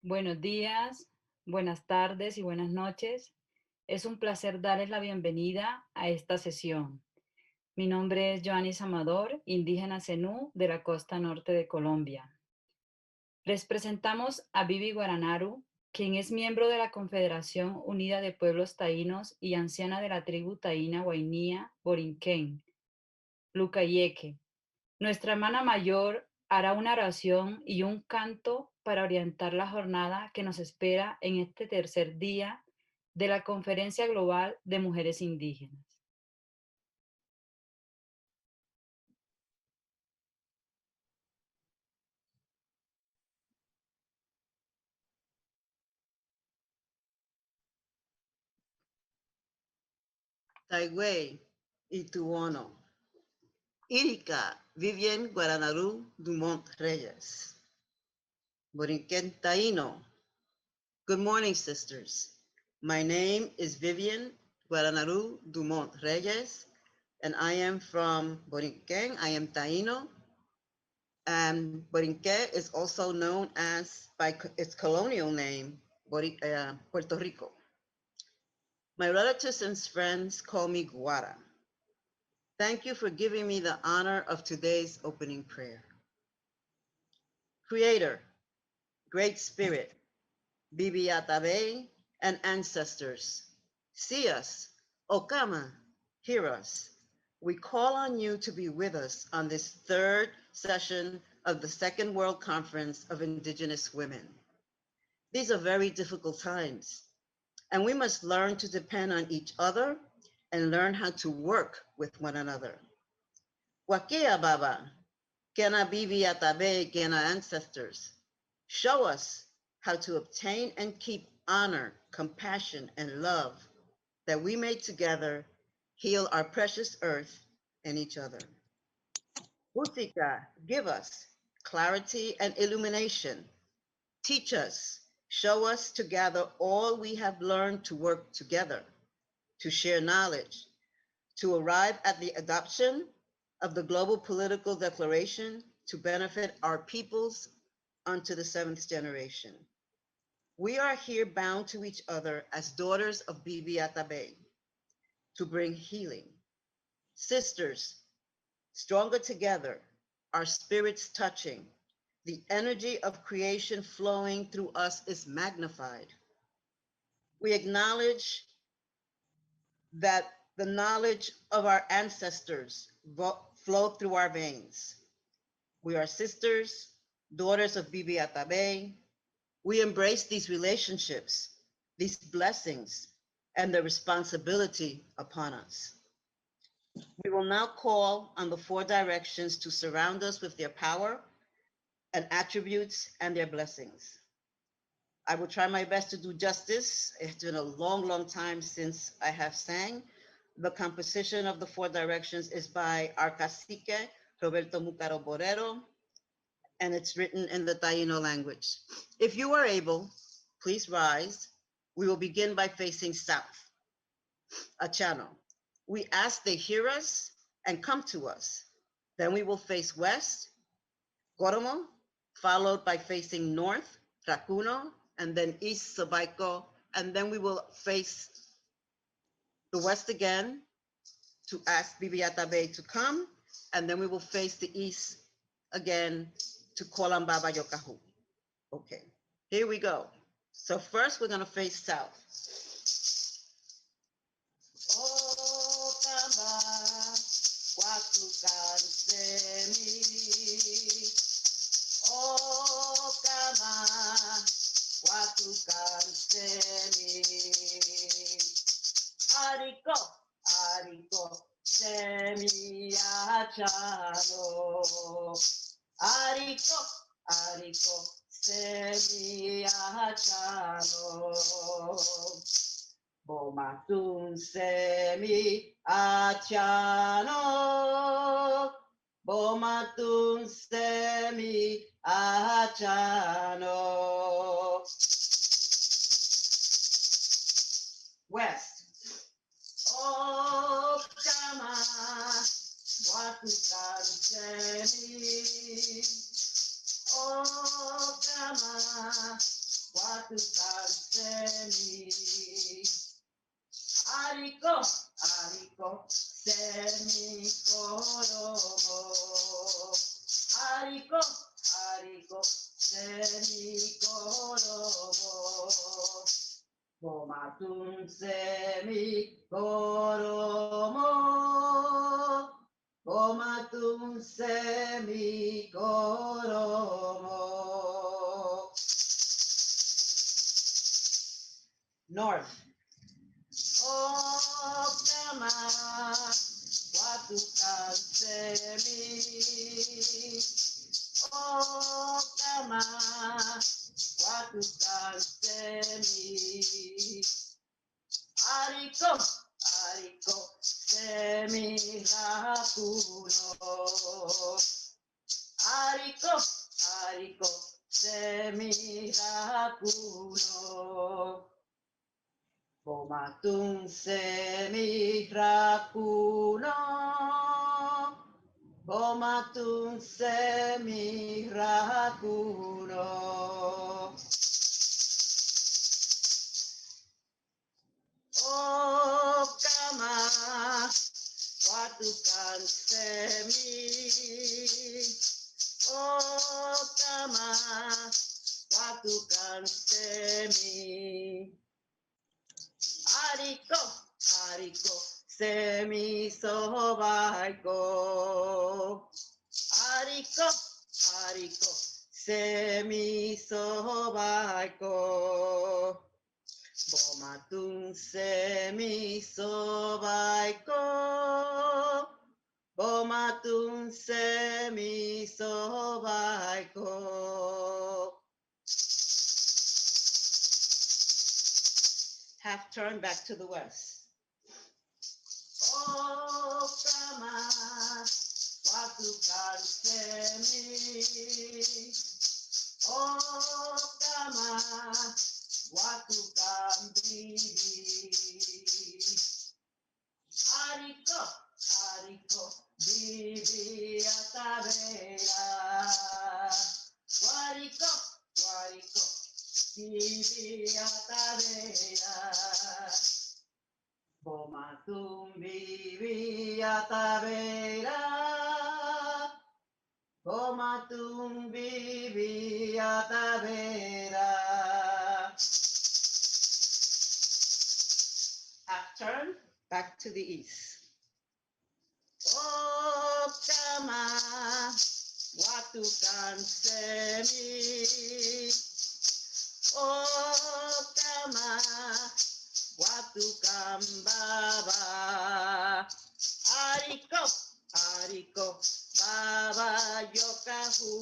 Buenos días, buenas tardes y buenas noches. Es un placer darles la bienvenida a esta sesión. Mi nombre es Joanis Amador, indígena zenú de la costa norte de Colombia. Les presentamos a Bibi Guaranaru, quien es miembro de la Confederación Unida de Pueblos Taínos y anciana de la tribu taína Guainía Borinquén, Lucayeque. Nuestra hermana mayor hará una oración y un canto para orientar la jornada que nos espera en este tercer día de la Conferencia Global de Mujeres Indígenas. Taigüey, Ituono, Irica, Vivian Guaranaru Dumont Reyes, Borinquen Taino. Good morning, sisters. My name is Vivian Guaranaru Dumont Reyes, and I am from Borinquen. I am Taino, and Borinquen is also known as, by its colonial name, Puerto Rico. My relatives and friends call me Guara. Thank you for giving me the honor of today's opening prayer. Creator, Great Spirit, Bibi Atabe, and ancestors, see us, Okama, hear us. We call on you to be with us on this third session of the Second World Conference of Indigenous Women. These are very difficult times, and we must learn to depend on each other and learn how to work with one another. Wakia Baba, Kena Bibi Atabe, Kena ancestors, show us how to obtain and keep honor, compassion, and love, that we may together heal our precious earth and each other. Utika, give us clarity and illumination. Teach us, show us to gather all we have learned to work together, to share knowledge, to arrive at the adoption of the Global Political Declaration to benefit our peoples unto the seventh generation. We are here bound to each other as daughters of Bibi Atabe to bring healing. Sisters, stronger together, our spirits touching, the energy of creation flowing through us is magnified. We acknowledge that the knowledge of our ancestors flow through our veins. We are sisters, daughters of Bibi Atabe. We embrace these relationships, these blessings, and the responsibility upon us. We will now call on the four directions to surround us with their power and attributes and their blessings. I will try my best to do justice. It's been a long, long time since I have sang. The composition of the four directions is by our cacique, Roberto Mucaro Borrero, and it's written in the Taino language. If you are able, please rise. We will begin by facing south, a channel. We ask they hear us and come to us. Then we will face west, Goromo, followed by facing north, Racuno, and then east, Sabaiko, and then we will face the west again to ask Bibi Atabe to come, and then we will face the east again to Kolambaba Yokahu. Okay, here we go. So first we're gonna face south. Ariko, Ariko, Semi Achano. Ariko, Ariko, Semi Achano. Bomatun Semi Achano. Bomatun Semi Achano. West. Oh, Kama, Watukan Semi. Oh, Kama, watukansemi. Ariko, ariko, semi koromo. Ariko, ariko, semi koromo. Bomatun semi koromo. Bomatun semi koromo. North. Oh, kama watukan semi. Oh, kama watukan semi. Ariko, ariko, semi rakuno. Ariko, ariko, semi rakuno. Bomatun semi rakuno. Bomatun semi rakuno. Oh, kama watukan semi. Oh, kama watukan semi. Ariko, ariko, semi sobaiko. Ariko, ariko, semi sobaiko. Bomatun semi sobaiko. Bomatun semi sobaiko. Half turn back to the west. Oh, kama watukan semi. Oh, kama watukan bibi. Ariko, ariko, bibi atavera. Wariko, wariko, bibi atavera. Bomatun bibi atavera. Bomatun bibi atavera. Half turn back to the east. Oh, kama watukan semi. Oh, kama watukan baba. Ariko, ariko, baba yokahu.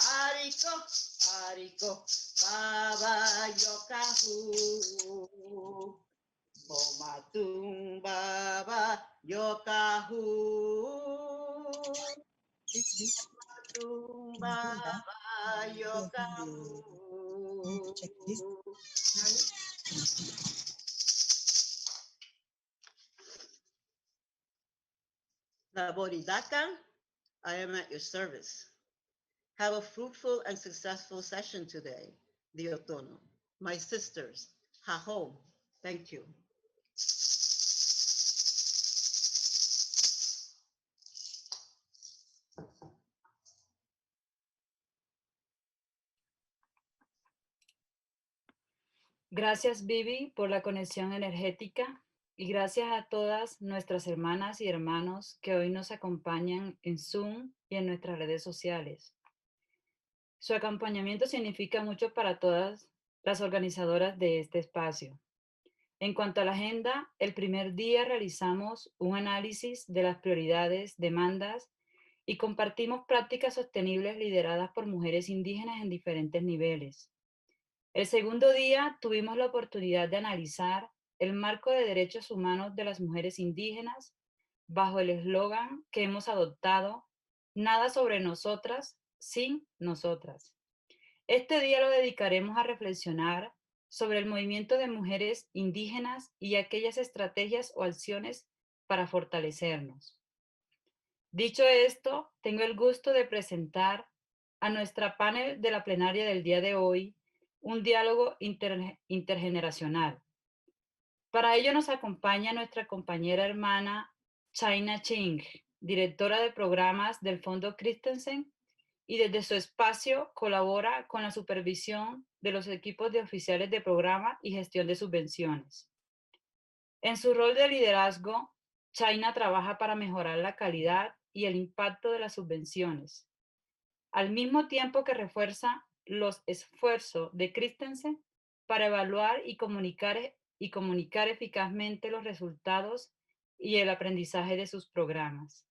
Ariko, ariko, baba yokahu. Bomatun baba yokahu. Bomatun baba yokahu. Laboridaka, I am at your service. Have a fruitful and successful session today, Diotono. My sisters, Haho, thank you. Gracias, Vivi, por la conexión energética y gracias a todas nuestras hermanas y hermanos que hoy nos acompañan en Zoom y en nuestras redes sociales. Su acompañamiento significa mucho para todas las organizadoras de este espacio. En cuanto a la agenda, el primer día realizamos un análisis de las prioridades, demandas y compartimos prácticas sostenibles lideradas por mujeres indígenas en diferentes niveles. El segundo día tuvimos la oportunidad de analizar el marco de derechos humanos de las mujeres indígenas bajo el eslogan que hemos adoptado, nada sobre nosotras sin nosotras. Este día lo dedicaremos a reflexionar sobre el movimiento de mujeres indígenas y aquellas estrategias o acciones para fortalecernos. Dicho esto, tengo el gusto de presentar a nuestra panel de la plenaria del día de hoy, un diálogo intergeneracional. Para ello nos acompaña nuestra compañera hermana China Ching, directora de programas del Fondo Christensen, y desde su espacio colabora con la supervisión de los equipos de oficiales de programa y gestión de subvenciones. En su rol de liderazgo, China trabaja para mejorar la calidad y el impacto de las subvenciones, al mismo tiempo que refuerza los esfuerzos de Christensen para evaluar y comunicar eficazmente los resultados y el aprendizaje de sus programas.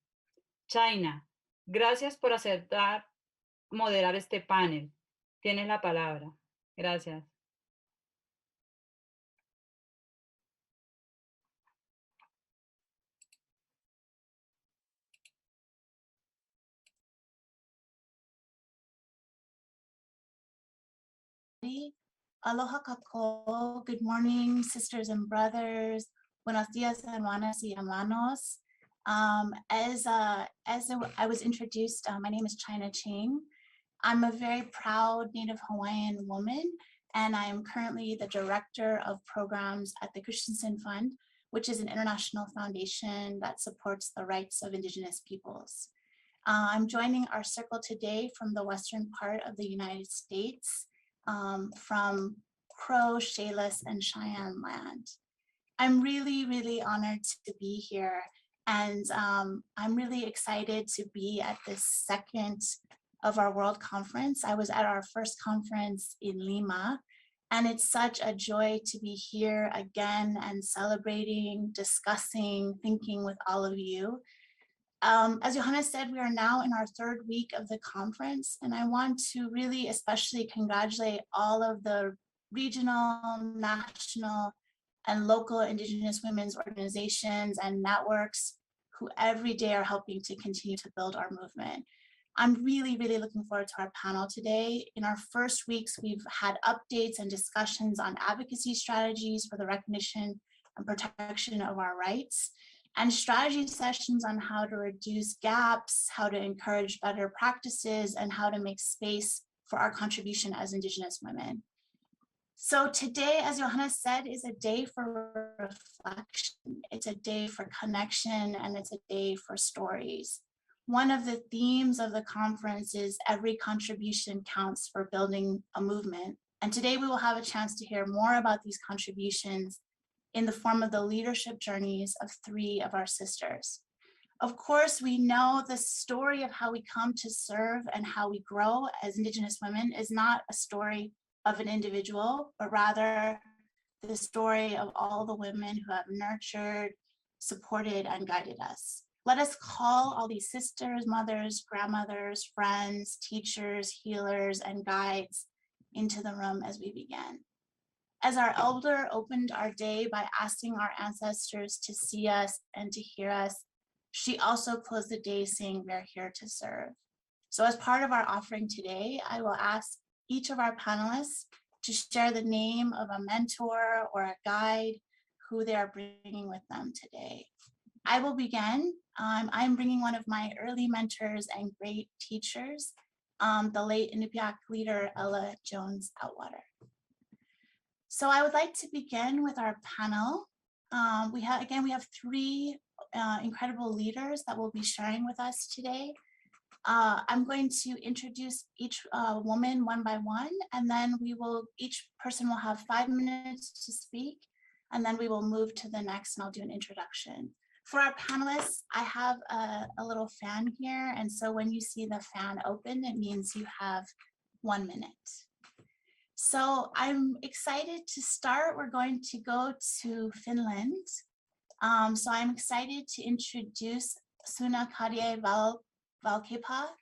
China, gracias por aceptar moderar este panel. Tienes la palabra. Gracias. Aloha kako. Good morning, sisters and brothers. Buenos dias, hermanas y hermanos. As I was introduced, my name is China Ching. I'm a very proud Native Hawaiian woman, and I am currently the director of programs at the Christensen Fund, which is an international foundation that supports the rights of Indigenous peoples. I'm joining our circle today from the western part of the United States, from Crow, Chehalis, and Cheyenne land. I'm really, really honored to be here. And I'm really excited to be at this second of our World Conference. I was at our first conference in Lima, and it's such a joy to be here again and celebrating, discussing, thinking with all of you. As Johanna said, we are now in our third week of the conference, and I want to really especially congratulate all of the regional, national, and local Indigenous women's organizations and networks who every day are helping to continue to build our movement. I'm really, really looking forward to our panel today. In our first weeks, we've had updates and discussions on advocacy strategies for the recognition and protection of our rights, and strategy sessions on how to reduce gaps, how to encourage better practices, and how to make space for our contribution as Indigenous women. So today, as Johanna said, is a day for reflection. It's a day for connection, and it's a day for stories. One of the themes of the conference is every contribution counts for building a movement. And today we will have a chance to hear more about these contributions in the form of the leadership journeys of three of our sisters. Of course, we know the story of how we come to serve and how we grow as Indigenous women is not a story of an individual, but rather the story of all the women who have nurtured, supported, and guided us. Let us call all these sisters, mothers, grandmothers, friends, teachers, healers, and guides into the room as we begin. As our elder opened our day by asking our ancestors to see us and to hear us, she also closed the day saying, "We're here to serve." So as part of our offering today, I will ask each of our panelists to share the name of a mentor or a guide who they are bringing with them today. I will begin. I'm bringing one of my early mentors and great teachers, the late Inupiaq leader, Ella Jones Outwater. So I would like to begin with our panel. We have three incredible leaders that will be sharing with us today. I'm going to introduce each woman one by one, and then each person will have 5 minutes to speak, and then we will move to the next, and I'll do an introduction. For our panelists, I have a little fan here, and so when you see the fan open, it means you have 1 minute. So I'm excited to start. We're going to go to Finland. So I'm excited to introduce Suna Kadie Valkeapää.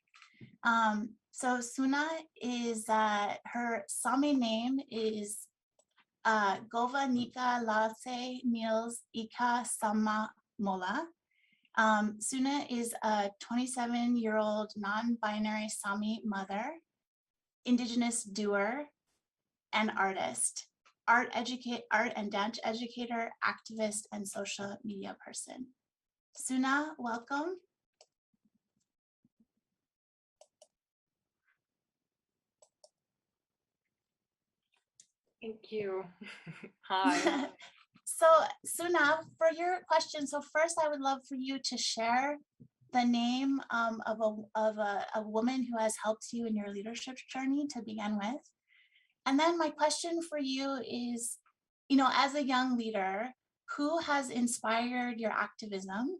So Suna is, her Sami name is Gova Nika Lase Niels Ika Sama Mola. Suna is a 27-year-old non-binary Sami mother, Indigenous doer, and artist, art and dance educator, activist, and social media person. Suna, welcome. Thank you. Hi. So Suna, for your question, so first I would love for you to share the name of a woman who has helped you in your leadership journey to begin with. And then my question for you is, as a young leader, who has inspired your activism?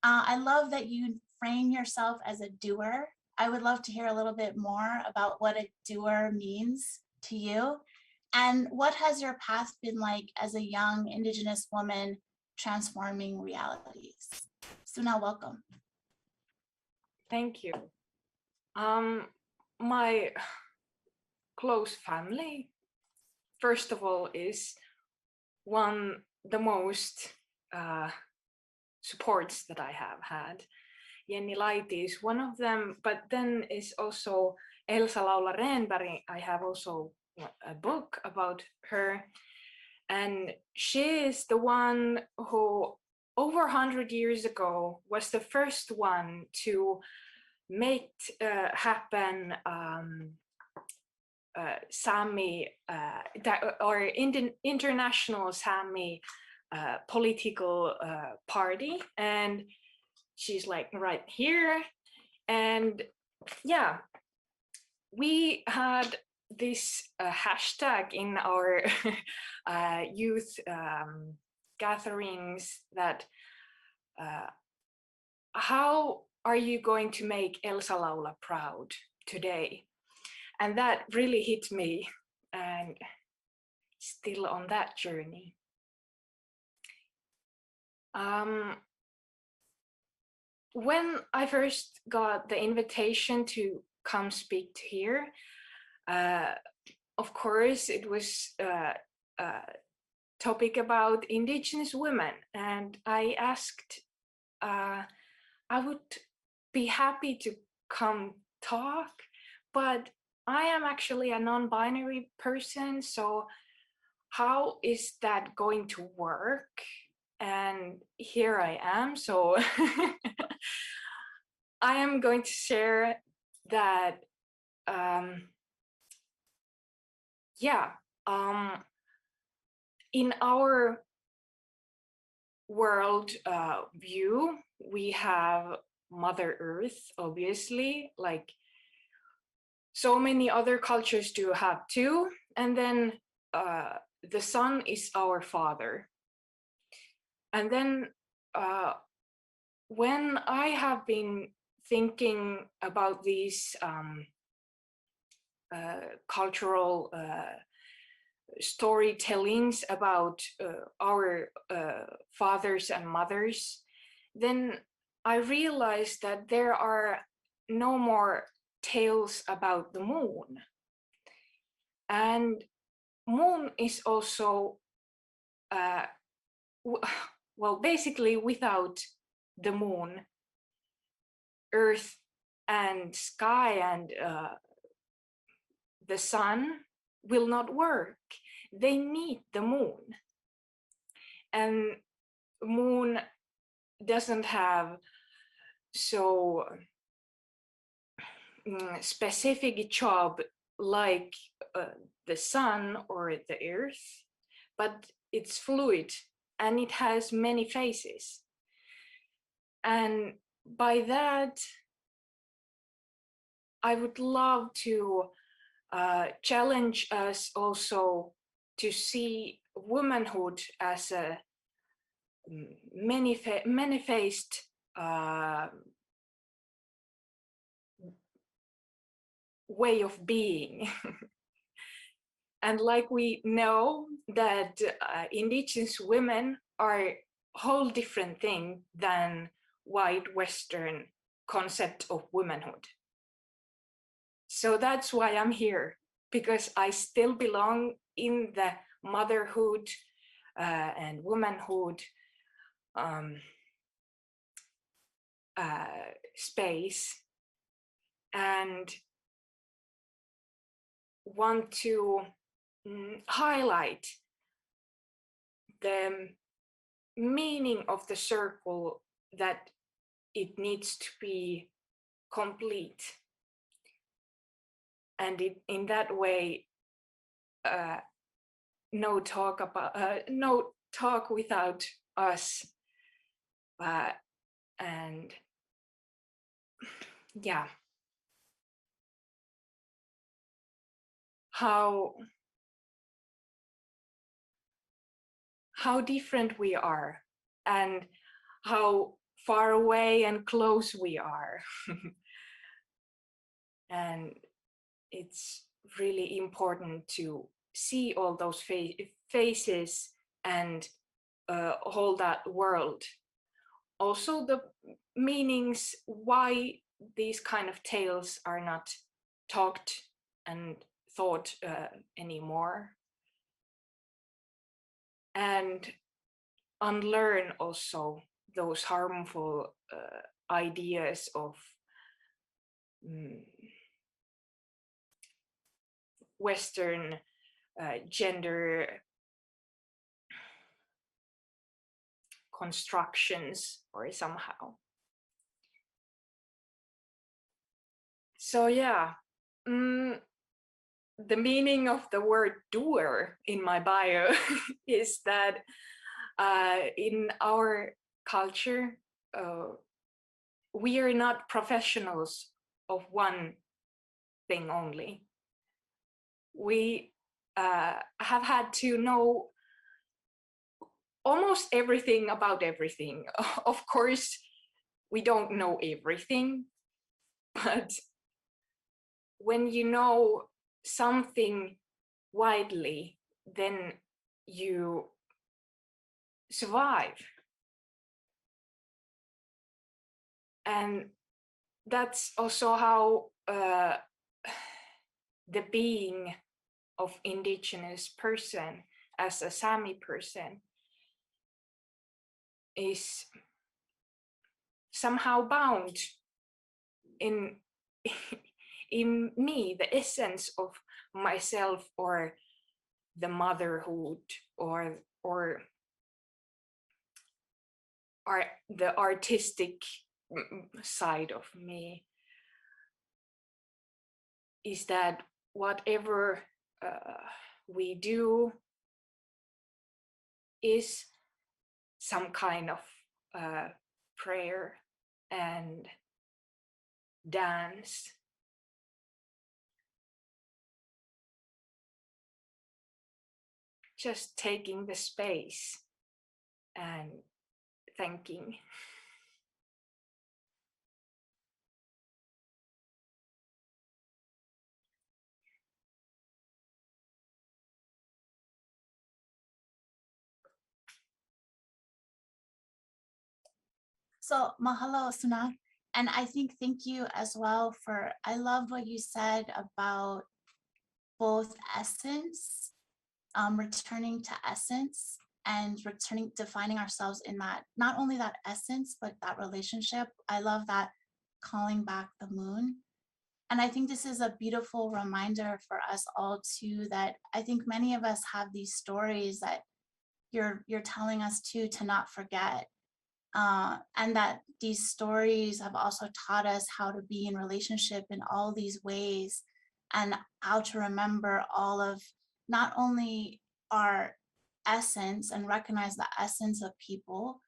I love that you frame yourself as a doer. I would love to hear a little bit more about what a doer means to you. And what has your path been like as a young Indigenous woman transforming realities? Suna, welcome. Thank you. My close family, first of all, is the most supports that I have had. Jenny Laiti is one of them, but then is also Elsa Laula Renberg. I have also a book about her, and she is the one who over 100 years ago was the first one to make happen Sami or international Sami political party, and she's like right here. And yeah, we had this hashtag in our youth gatherings that how are you going to make Elsa Laula proud today? And that really hit me, and still on that journey. When I first got the invitation to come speak here, of course, it was a topic about Indigenous women, and I asked, I would be happy to come talk, but I am actually a non-binary person, so how is that going to work? And here I am, so I am going to share that, in our world view, we have Mother Earth, obviously, like so many other cultures do have too. And then the sun is our father. And then when I have been thinking about these cultural storytellings about our fathers and mothers, then I realized that there are no more tales about the moon. And moon is also, well, basically without the moon, earth and sky and the sun will not work. They need the moon. And moon doesn't have so specific job like the sun or the earth, but it's fluid and it has many faces. And by that, I would love to challenge us also to see womanhood as a many-faced way of being. And like we know that Indigenous women are a whole different thing than white Western concept of womanhood. So that's why I'm here, because I still belong in the motherhood and womanhood space, and want to highlight the meaning of the circle, that it needs to be complete. And in that way, no talk without us. And yeah, how different we are, and how far away and close we are. And it's really important to see all those faces and whole that world. Also the meanings why these kind of tales are not talked and thought anymore. And unlearn also those harmful ideas of Western gender constructions or somehow. So yeah, the meaning of the word doer in my bio is that in our culture, we are not professionals of one thing only. We have had to know almost everything about everything. Of course, we don't know everything, but when you know something widely, then you survive. And that's also how the being of indigenous person as a Sami person is somehow bound in in me, the essence of myself, or the motherhood, or the artistic side of me, is that whatever we do is some kind of prayer and dance. Just taking the space and thanking. So mahalo, Suna. And I think thank you as well for, I love what you said about both essence, returning to essence, and defining ourselves in that, not only that essence, but that relationship. I love that calling back the moon. And I think this is a beautiful reminder for us all too, that I think many of us have these stories that you're telling us to not forget. And that these stories have also taught us how to be in relationship in all these ways, and how to remember all of not only our essence and recognize the essence of people,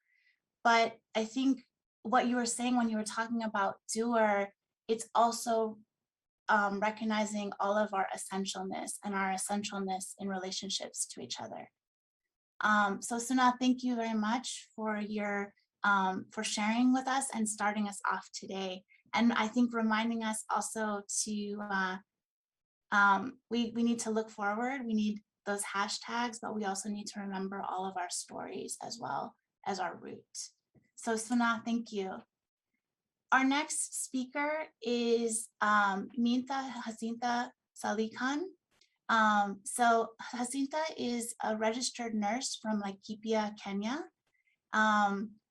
but I think what you were saying when you were talking about doer, it's also recognizing all of our essentialness and our essentialness in relationships to each other. So Suna, thank you very much for your for sharing with us and starting us off today. And I think reminding us also to, we need to look forward. We need those hashtags, but we also need to remember all of our stories as well as our root. So Suna, thank you. Our next speaker is Minta Jacinta Salikan. So Jacinta is a registered nurse from Laikipia, Kenya,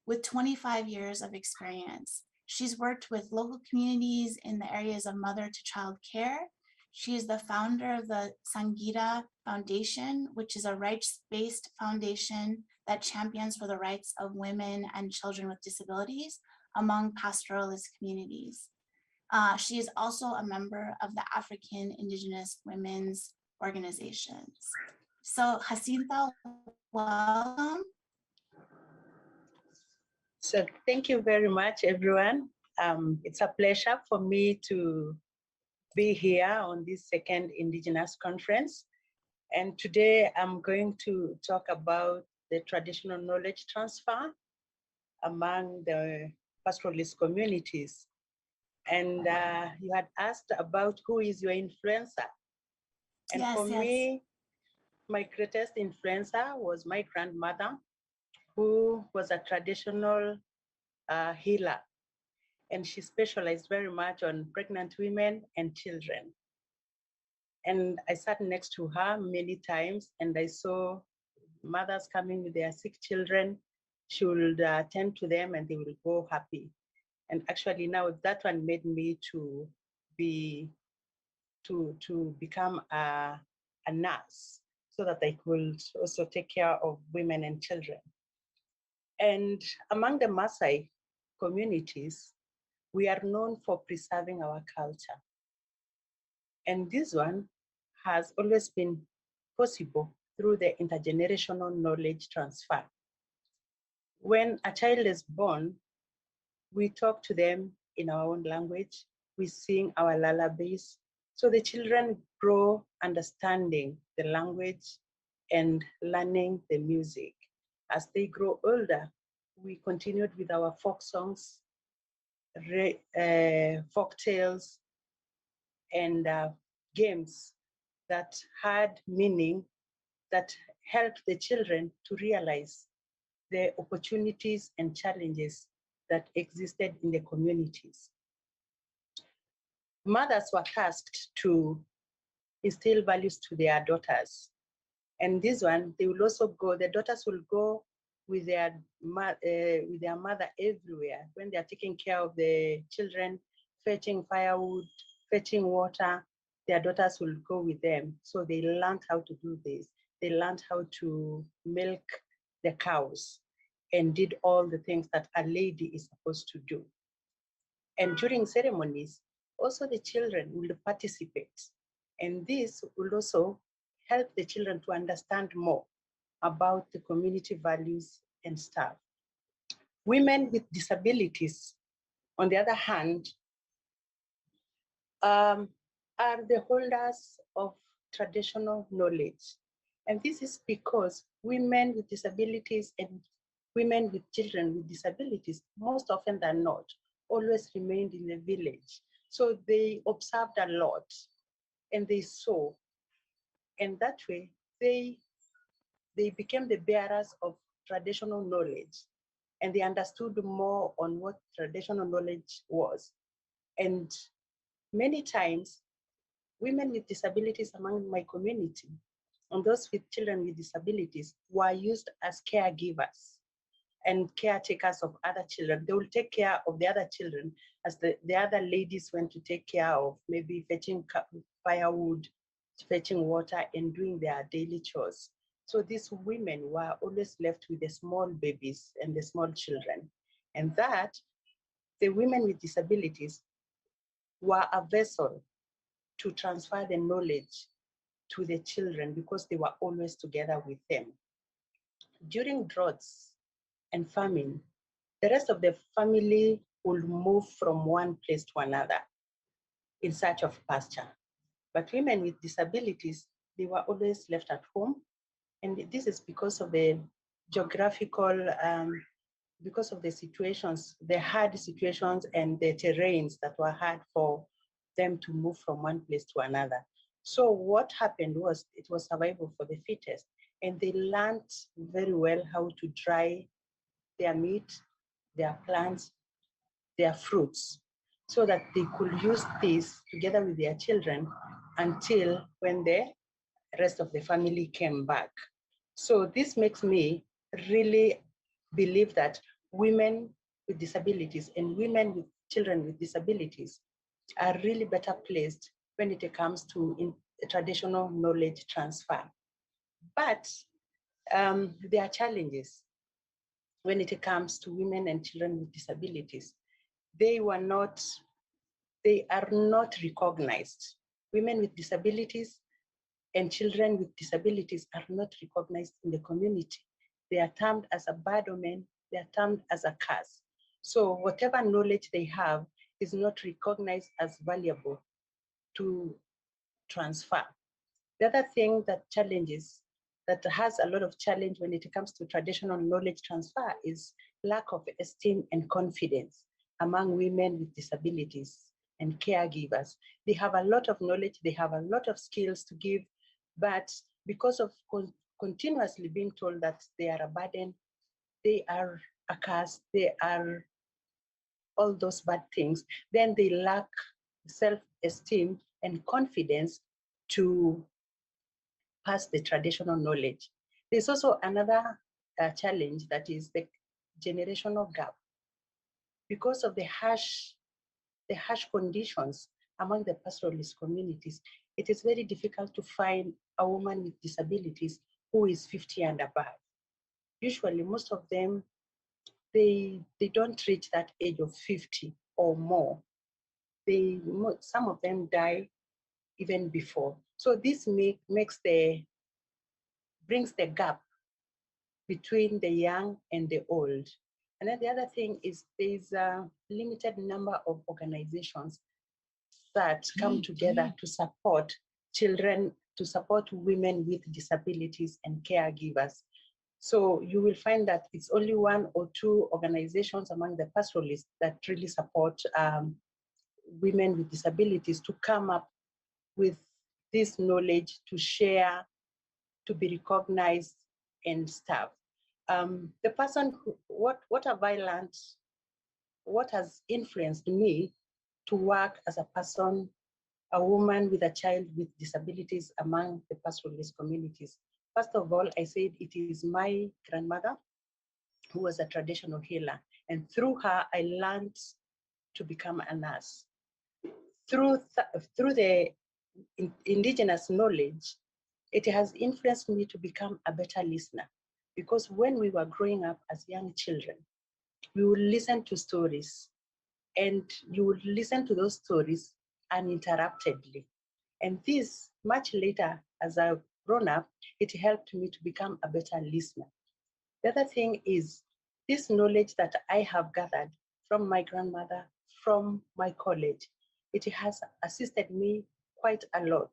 with 25 years of experience. She's worked with local communities in the areas of mother to child care. She is the founder of the Sangira Foundation, which is a rights-based foundation that champions for the rights of women and children with disabilities among pastoralist communities. She is also a member of the African Indigenous Women's Organizations. So Jacinta, welcome. So thank you very much, everyone. It's a pleasure for me to be here on this second Indigenous conference. And today I'm going to talk about the traditional knowledge transfer among the pastoralist communities. And you had asked about who is your influencer. And Yes, for yes. me, my greatest influencer was my grandmother, who was a traditional healer. And she specialized very much on pregnant women and children. And I sat next to her many times and I saw mothers coming with their sick children. She would tend to them and they will go happy. And actually now that one made me to become a nurse so that I could also take care of women and children. And among the Maasai communities, we are known for preserving our culture. And this one has always been possible through the intergenerational knowledge transfer. When a child is born, we talk to them in our own language, we sing our lullabies. So the children grow understanding the language and learning the music. As they grow older, we continued with our folk songs, folk tales, and games that had meaning, that helped the children to realize the opportunities and challenges that existed in the communities. Mothers were tasked to instill values to their daughters. And this one, they will also go, the daughters will go with their mother everywhere when they are taking care of the children, fetching firewood, fetching water. Their daughters will go with them. So they learned how to do this. They learned how to milk the cows and did all the things that a lady is supposed to do. And during ceremonies, also the children will participate. And this will also help the children to understand more about the community values and stuff. Women with disabilities, on the other hand, are the holders of traditional knowledge. And this is because women with disabilities and women with children with disabilities, most often than not, always remained in the village. So they observed a lot and they saw. And that way, they became the bearers of traditional knowledge and they understood more on what traditional knowledge was. And many times, women with disabilities among my community and those with children with disabilities were used as caregivers and caretakers of other children. They will take care of the other children as the other ladies went to take care of maybe fetching firewood, fetching water, and doing their daily chores. So these women were always left with the small babies and the small children. And that the women with disabilities were a vessel to transfer the knowledge to the children because they were always together with them. During droughts and famine, the rest of the family would move from one place to another in search of pasture. But women with disabilities, they were always left at home. And this is because of the geographical, because of the situations, the hard situations and the terrains that were hard for them to move from one place to another. So what happened was it was survival for the fittest. And they learned very well how to dry their meat, their plants, their fruits, so that they could use this together with their children until when the rest of the family came back. So this makes me really believe that women with disabilities and women with children with disabilities are really better placed when it comes to traditional knowledge transfer. But there are challenges when it comes to women and children with disabilities. They are not recognized. Women with disabilities and children with disabilities are not recognized in the community. They are termed as a bad omen, they are termed as a curse. So whatever knowledge they have is not recognized as valuable to transfer. The other thing that challenges, that has a lot of challenge when it comes to traditional knowledge transfer is lack of esteem and confidence among women with disabilities and caregivers. They have a lot of knowledge, they have a lot of skills to give, but because of continuously being told that they are a burden, they are a curse, they are all those bad things, then they lack self-esteem and confidence to pass the traditional knowledge. There's also another challenge, that is the generational gap. Because of the harsh conditions among the pastoralist communities, it is very difficult to find a woman with disabilities who is 50 and above. Usually, most of them, they don't reach that age of 50 or more. Some of them die even before. So this brings the gap between the young and the old. And then the other thing is there's a limited number of organizations that come together to support children, to support women with disabilities and caregivers. So you will find that it's only one or two organizations among the pastoralists that really support women with disabilities to come up with this knowledge, to share, to be recognized and stuff. The person what have I learned, what has influenced me to work as a person, a woman with a child with disabilities among the pastoralist communities? First of all, I said it is my grandmother who was a traditional healer. And through her, I learned to become a nurse. Through the indigenous knowledge, it has influenced me to become a better listener. Because when we were growing up as young children, we would listen to stories, and you would listen to those stories uninterruptedly. And this, much later, as I've grown up, it helped me to become a better listener. The other thing is this knowledge that I have gathered from my grandmother, from my college, it has assisted me quite a lot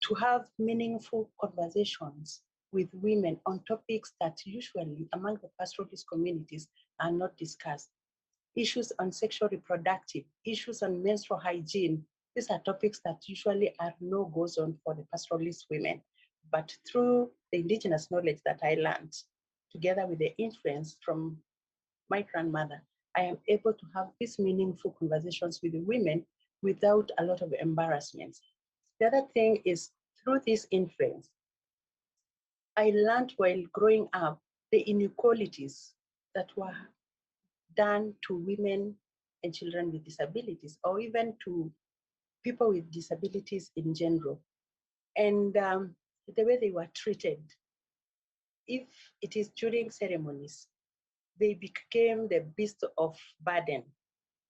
to have meaningful conversations with women on topics that usually among the pastoralist communities are not discussed. Issues on sexual reproductive, issues on menstrual hygiene, these are topics that usually are no-go zone for the pastoralist women. But through the indigenous knowledge that I learned, together with the influence from my grandmother, I am able to have these meaningful conversations with the women without a lot of embarrassments. The other thing is, through this influence, I learned while growing up the inequalities that were done to women and children with disabilities, or even to people with disabilities in general, and the way they were treated. If it is during ceremonies, they became the beast of burden.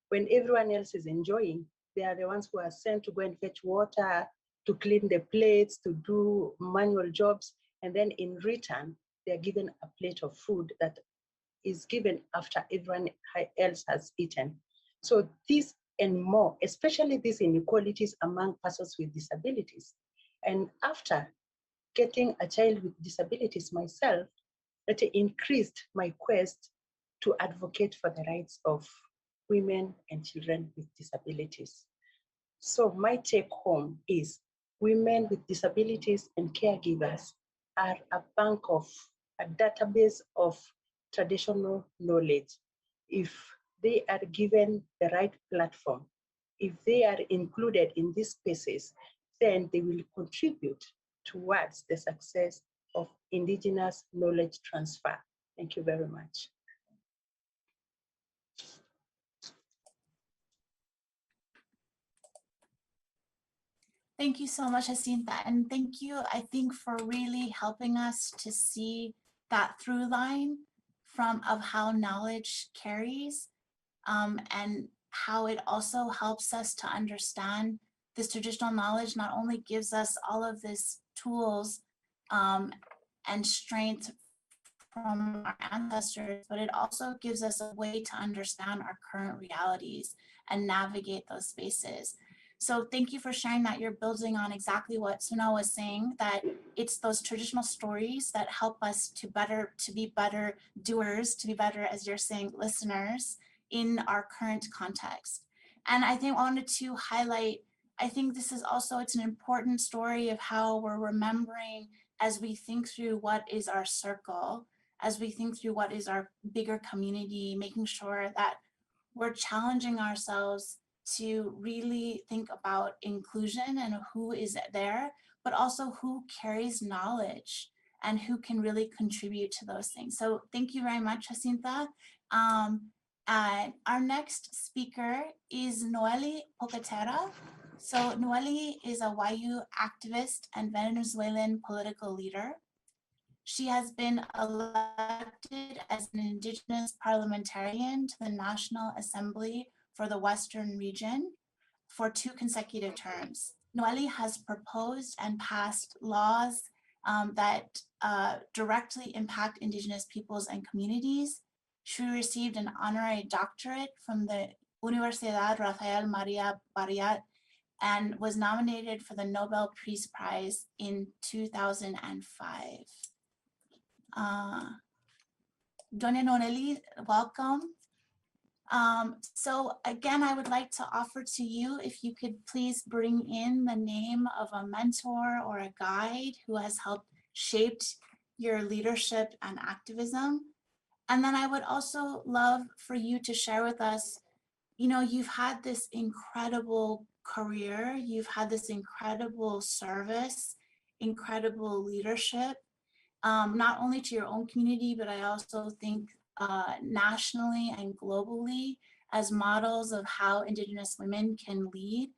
When everyone else is enjoying, they are the ones who are sent to go and fetch water, to clean the plates, to do manual jobs, and then in return, they are given a plate of food that is given after everyone else has eaten. So this and more, especially these inequalities among persons with disabilities. And after getting a child with disabilities myself, that increased my quest to advocate for the rights of women and children with disabilities. So my take home is women with disabilities and caregivers are a database of traditional knowledge. If they are given the right platform, if they are included in these spaces, then they will contribute towards the success of indigenous knowledge transfer. Thank you very much. Thank you so much, Jacinta. And thank you, I think, for really helping us to see that through line of how knowledge carries, and how it also helps us to understand this traditional knowledge not only gives us all of these tools and strength from our ancestors, but it also gives us a way to understand our current realities and navigate those spaces. So thank you for sharing that. You're building on exactly what Suna was saying, that it's those traditional stories that help us to be better doers, to be better, as you're saying, listeners in our current context. And I think I wanted to highlight, I think this is also, it's an important story of how we're remembering as we think through what is our circle, as we think through what is our bigger community, making sure that we're challenging ourselves to really think about inclusion and who is there, but also who carries knowledge and who can really contribute to those things. So thank you very much, Jacinta. Our next speaker is Noeli Pocatera. So Noeli is a YU activist and Venezuelan political leader. She has been elected as an Indigenous parliamentarian to the National Assembly for the Western region for 2 consecutive terms. Noeli has proposed and passed laws that directly impact Indigenous peoples and communities. She received an honorary doctorate from the Universidad Rafael Maria Barriat and was nominated for the Nobel Peace Prize in 2005. Doña Noeli, welcome. So again, I would like to offer to you, if you could please bring in the name of a mentor or a guide who has helped shaped your leadership and activism. And then I would also love for you to share with us, you know, you've had this incredible career, you've had this incredible service, incredible leadership, not only to your own community, but I also think nationally and globally as models of how Indigenous women can lead.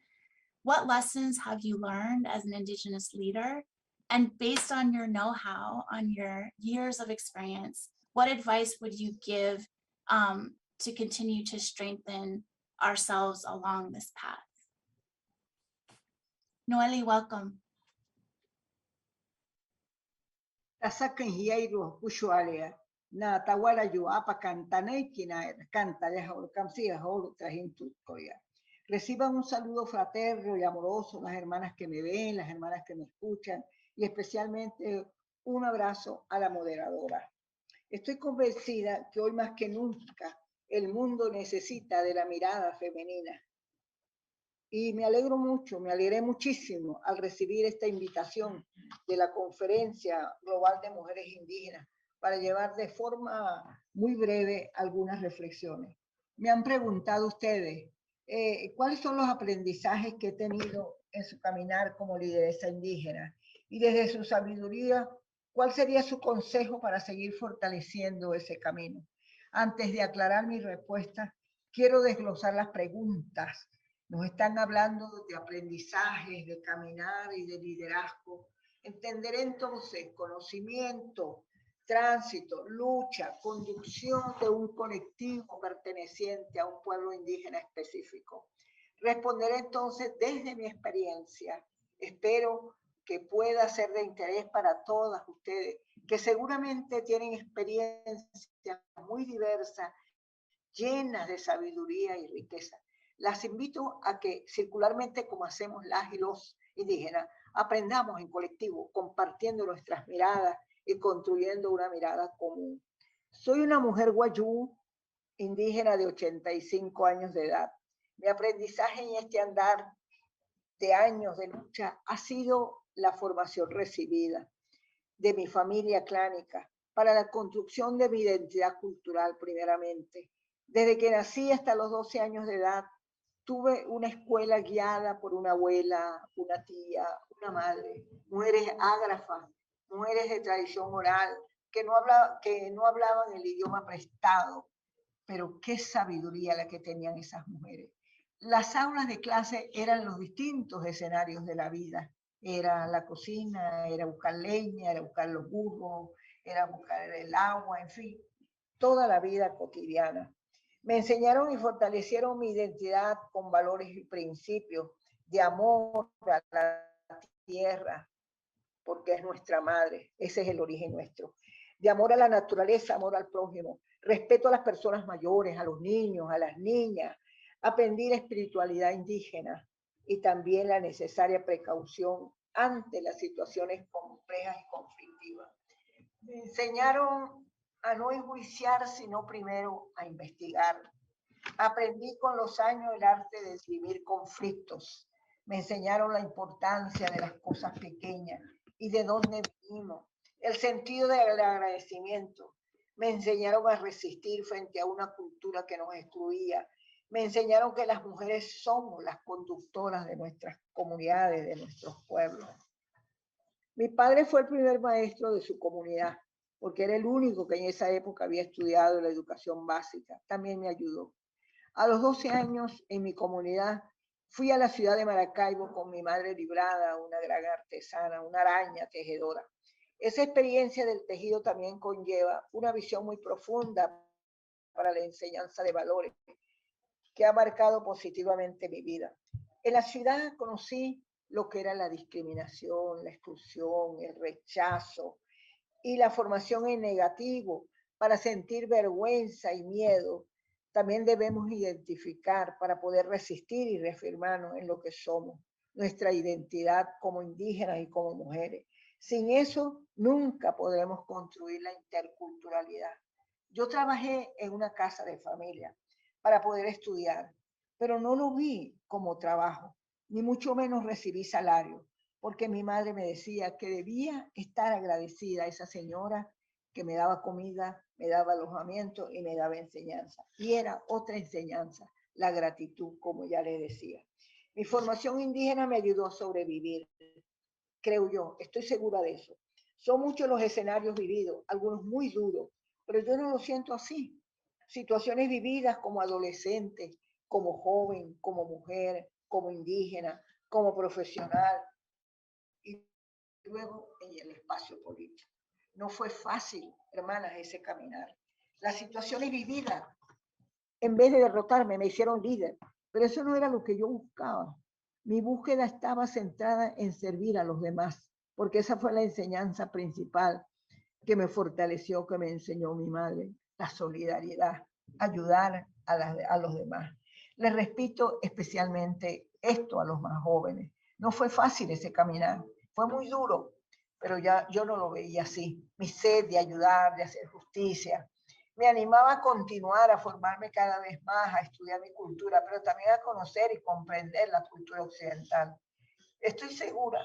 What lessons have you learned as an Indigenous leader? And based on your know-how, on your years of experience, what advice would you give to continue to strengthen ourselves along this path? Noeli, welcome. Tasakan hieiro ushualia na tawala yo apa cantaneki na canta de kamsia holo trajintu koya. Reciban un saludo fraterno y amoroso las hermanas que me ven, las hermanas que me escuchan y especialmente un abrazo a la moderadora. Estoy convencida que hoy más que nunca el mundo necesita de la mirada femenina. Y me alegro mucho, me alegré muchísimo al recibir esta invitación de la Conferencia Global de Mujeres Indígenas para llevar de forma muy breve algunas reflexiones. Me han preguntado ustedes cuáles son los aprendizajes que he tenido en su caminar como lideresa indígena y desde su sabiduría, ¿cuál sería su consejo para seguir fortaleciendo ese camino? Antes de aclarar mi respuesta, quiero desglosar las preguntas. Nos están hablando de aprendizajes, de caminar y de liderazgo. Entender entonces conocimiento, tránsito, lucha, conducción de un colectivo perteneciente a un pueblo indígena específico. Responder entonces desde mi experiencia. Espero que pueda ser de interés para todas ustedes, que seguramente tienen experiencias muy diversas, llenas de sabiduría y riqueza. Las invito a que circularmente, como hacemos las y los indígenas, aprendamos en colectivo, compartiendo nuestras miradas y construyendo una mirada común. Soy una mujer wayú, indígena de 85 años de edad. Mi aprendizaje en este andar de años de lucha ha sido la formación recibida de mi familia clánica para la construcción de mi identidad cultural primeramente. Desde que nací hasta los 12 años de edad, tuve una escuela guiada por una abuela, una tía, una madre, mujeres ágrafas, mujeres de tradición oral, que no hablaban el idioma prestado, pero qué sabiduría la que tenían esas mujeres. Las aulas de clase eran los distintos escenarios de la vida. Era la cocina, era buscar leña, era buscar los burros, era buscar el agua, en fin, toda la vida cotidiana. Me enseñaron y fortalecieron mi identidad con valores y principios de amor a la tierra, porque es nuestra madre, ese es el origen nuestro, de amor a la naturaleza, amor al prójimo, respeto a las personas mayores, a los niños, a las niñas. Aprendí la espiritualidad indígena y también la necesaria precaución ante las situaciones complejas y conflictivas. Me enseñaron a no enjuiciar, sino primero a investigar. Aprendí con los años el arte de escribir conflictos. Me enseñaron la importancia de las cosas pequeñas y de dónde venimos, el sentido del agradecimiento. Me enseñaron a resistir frente a una cultura que nos excluía. Me enseñaron que las mujeres somos las conductoras de nuestras comunidades, de nuestros pueblos. Mi padre fue el primer maestro de su comunidad, porque era el único que en esa época había estudiado la educación básica. También me ayudó. A los 12 años, en mi comunidad, fui a la ciudad de Maracaibo con mi madre librada, una gran artesana, una araña tejedora. Esa experiencia del tejido también conlleva una visión muy profunda para la enseñanza de valores que ha marcado positivamente mi vida. En la ciudad conocí lo que era la discriminación, la exclusión, el rechazo y la formación en negativo para sentir vergüenza y miedo. También debemos identificar para poder resistir y reafirmarnos en lo que somos, nuestra identidad como indígenas y como mujeres. Sin eso, nunca podremos construir la interculturalidad. Yo trabajé en una casa de familia para poder estudiar, pero no lo vi como trabajo, ni mucho menos recibí salario, porque mi madre me decía que debía estar agradecida a esa señora que me daba comida, me daba alojamiento y me daba enseñanza. Y era otra enseñanza, la gratitud, como ya le decía. Mi formación indígena me ayudó a sobrevivir, creo yo, estoy segura de eso. Son muchos los escenarios vividos, algunos muy duros, pero yo no lo siento así. Situaciones vividas como adolescente, como joven, como mujer, como indígena, como profesional y luego en el espacio político. No fue fácil, hermanas, ese caminar. Las situaciones vividas, en vez de derrotarme, me hicieron líder, pero eso no era lo que yo buscaba. Mi búsqueda estaba centrada en servir a los demás, porque esa fue la enseñanza principal que me fortaleció, que me enseñó mi madre, la solidaridad, ayudar a los demás. Les repito especialmente esto a los más jóvenes. No fue fácil ese caminar, fue muy duro, pero ya yo no lo veía así. Mi sed de ayudar, de hacer justicia, me animaba a continuar, a formarme cada vez más, a estudiar mi cultura, pero también a conocer y comprender la cultura occidental. Estoy segura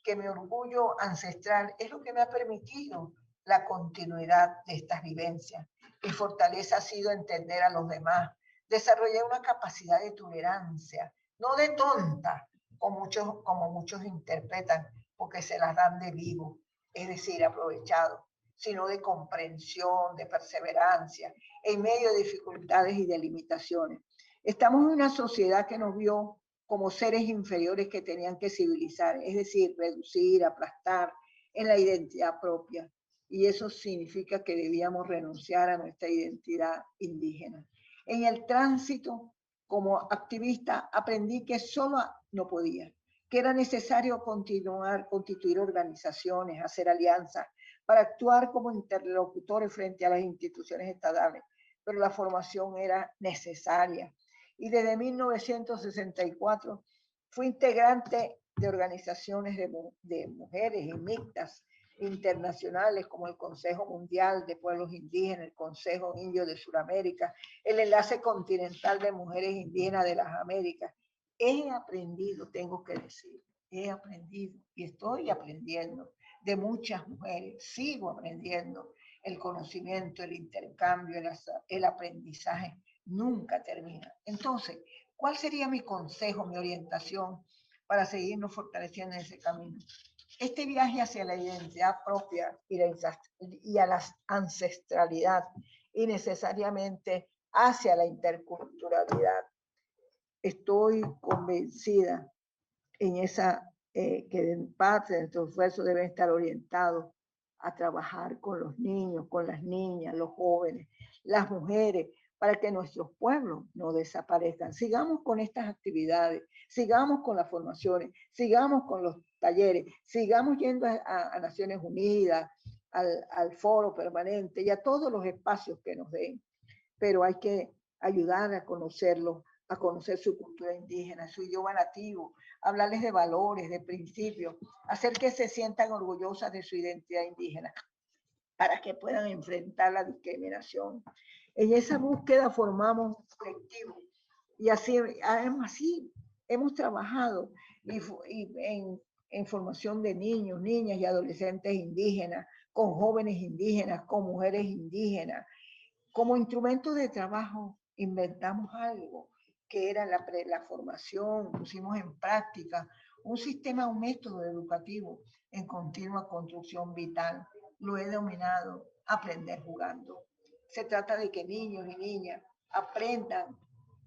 que mi orgullo ancestral es lo que me ha permitido la continuidad de estas vivencias. Mi fortaleza ha sido entender a los demás, desarrollar una capacidad de tolerancia, no de tonta, como muchos interpretan, porque se las dan de vivo, es decir, aprovechado, sino de comprensión, de perseverancia, en medio de dificultades y de limitaciones. Estamos en una sociedad que nos vio como seres inferiores que tenían que civilizar, es decir, reducir, aplastar en la identidad propia. Y eso significa que debíamos renunciar a nuestra identidad indígena. En el tránsito, como activista, aprendí que solo no podía, que era necesario constituir organizaciones, hacer alianzas, para actuar como interlocutores frente a las instituciones estatales, pero la formación era necesaria. Y desde 1964 fui integrante de organizaciones de mujeres y mixtas internacionales como el Consejo Mundial de Pueblos Indígenas, el Consejo Indio de Sudamérica, el Enlace Continental de Mujeres Indígenas de las Américas. He aprendido, tengo que decir, he aprendido y estoy aprendiendo de muchas mujeres, sigo aprendiendo. El conocimiento, el intercambio, el aprendizaje nunca termina. Entonces, ¿cuál sería mi consejo, mi orientación para seguirnos fortaleciendo en ese camino? Este viaje hacia la identidad propia y a la ancestralidad y necesariamente hacia la interculturalidad. Estoy convencida en esa que en parte de nuestro esfuerzo deben estar orientados a trabajar con los niños, con las niñas, los jóvenes, las mujeres, para que nuestros pueblos no desaparezcan. Sigamos con estas actividades, sigamos con las formaciones, sigamos con los talleres, sigamos yendo a Naciones Unidas, al foro permanente y a todos los espacios que nos den. Pero hay que ayudar a conocerlos, a conocer su cultura indígena, su idioma nativo, hablarles de valores, de principios, hacer que se sientan orgullosas de su identidad indígena para que puedan enfrentar la discriminación. En esa búsqueda formamos un colectivo y así hemos trabajado en formación de niños, niñas y adolescentes indígenas, con jóvenes indígenas, con mujeres indígenas. Como instrumento de trabajo inventamos algo que era la formación, pusimos en práctica un sistema, un método educativo en continua construcción vital. Lo he denominado aprender jugando. Se trata de que niños y niñas aprendan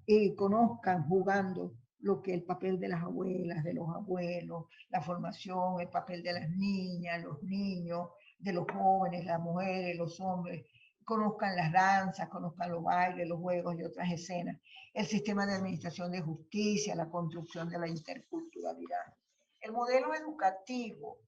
y conozcan jugando lo que el papel de las abuelas, de los abuelos, la formación, el papel de las niñas, los niños, de los jóvenes, las mujeres, los hombres, conozcan las danzas, conozcan los bailes, los juegos y otras escenas, el sistema de administración de justicia, la construcción de la interculturalidad. El modelo educativo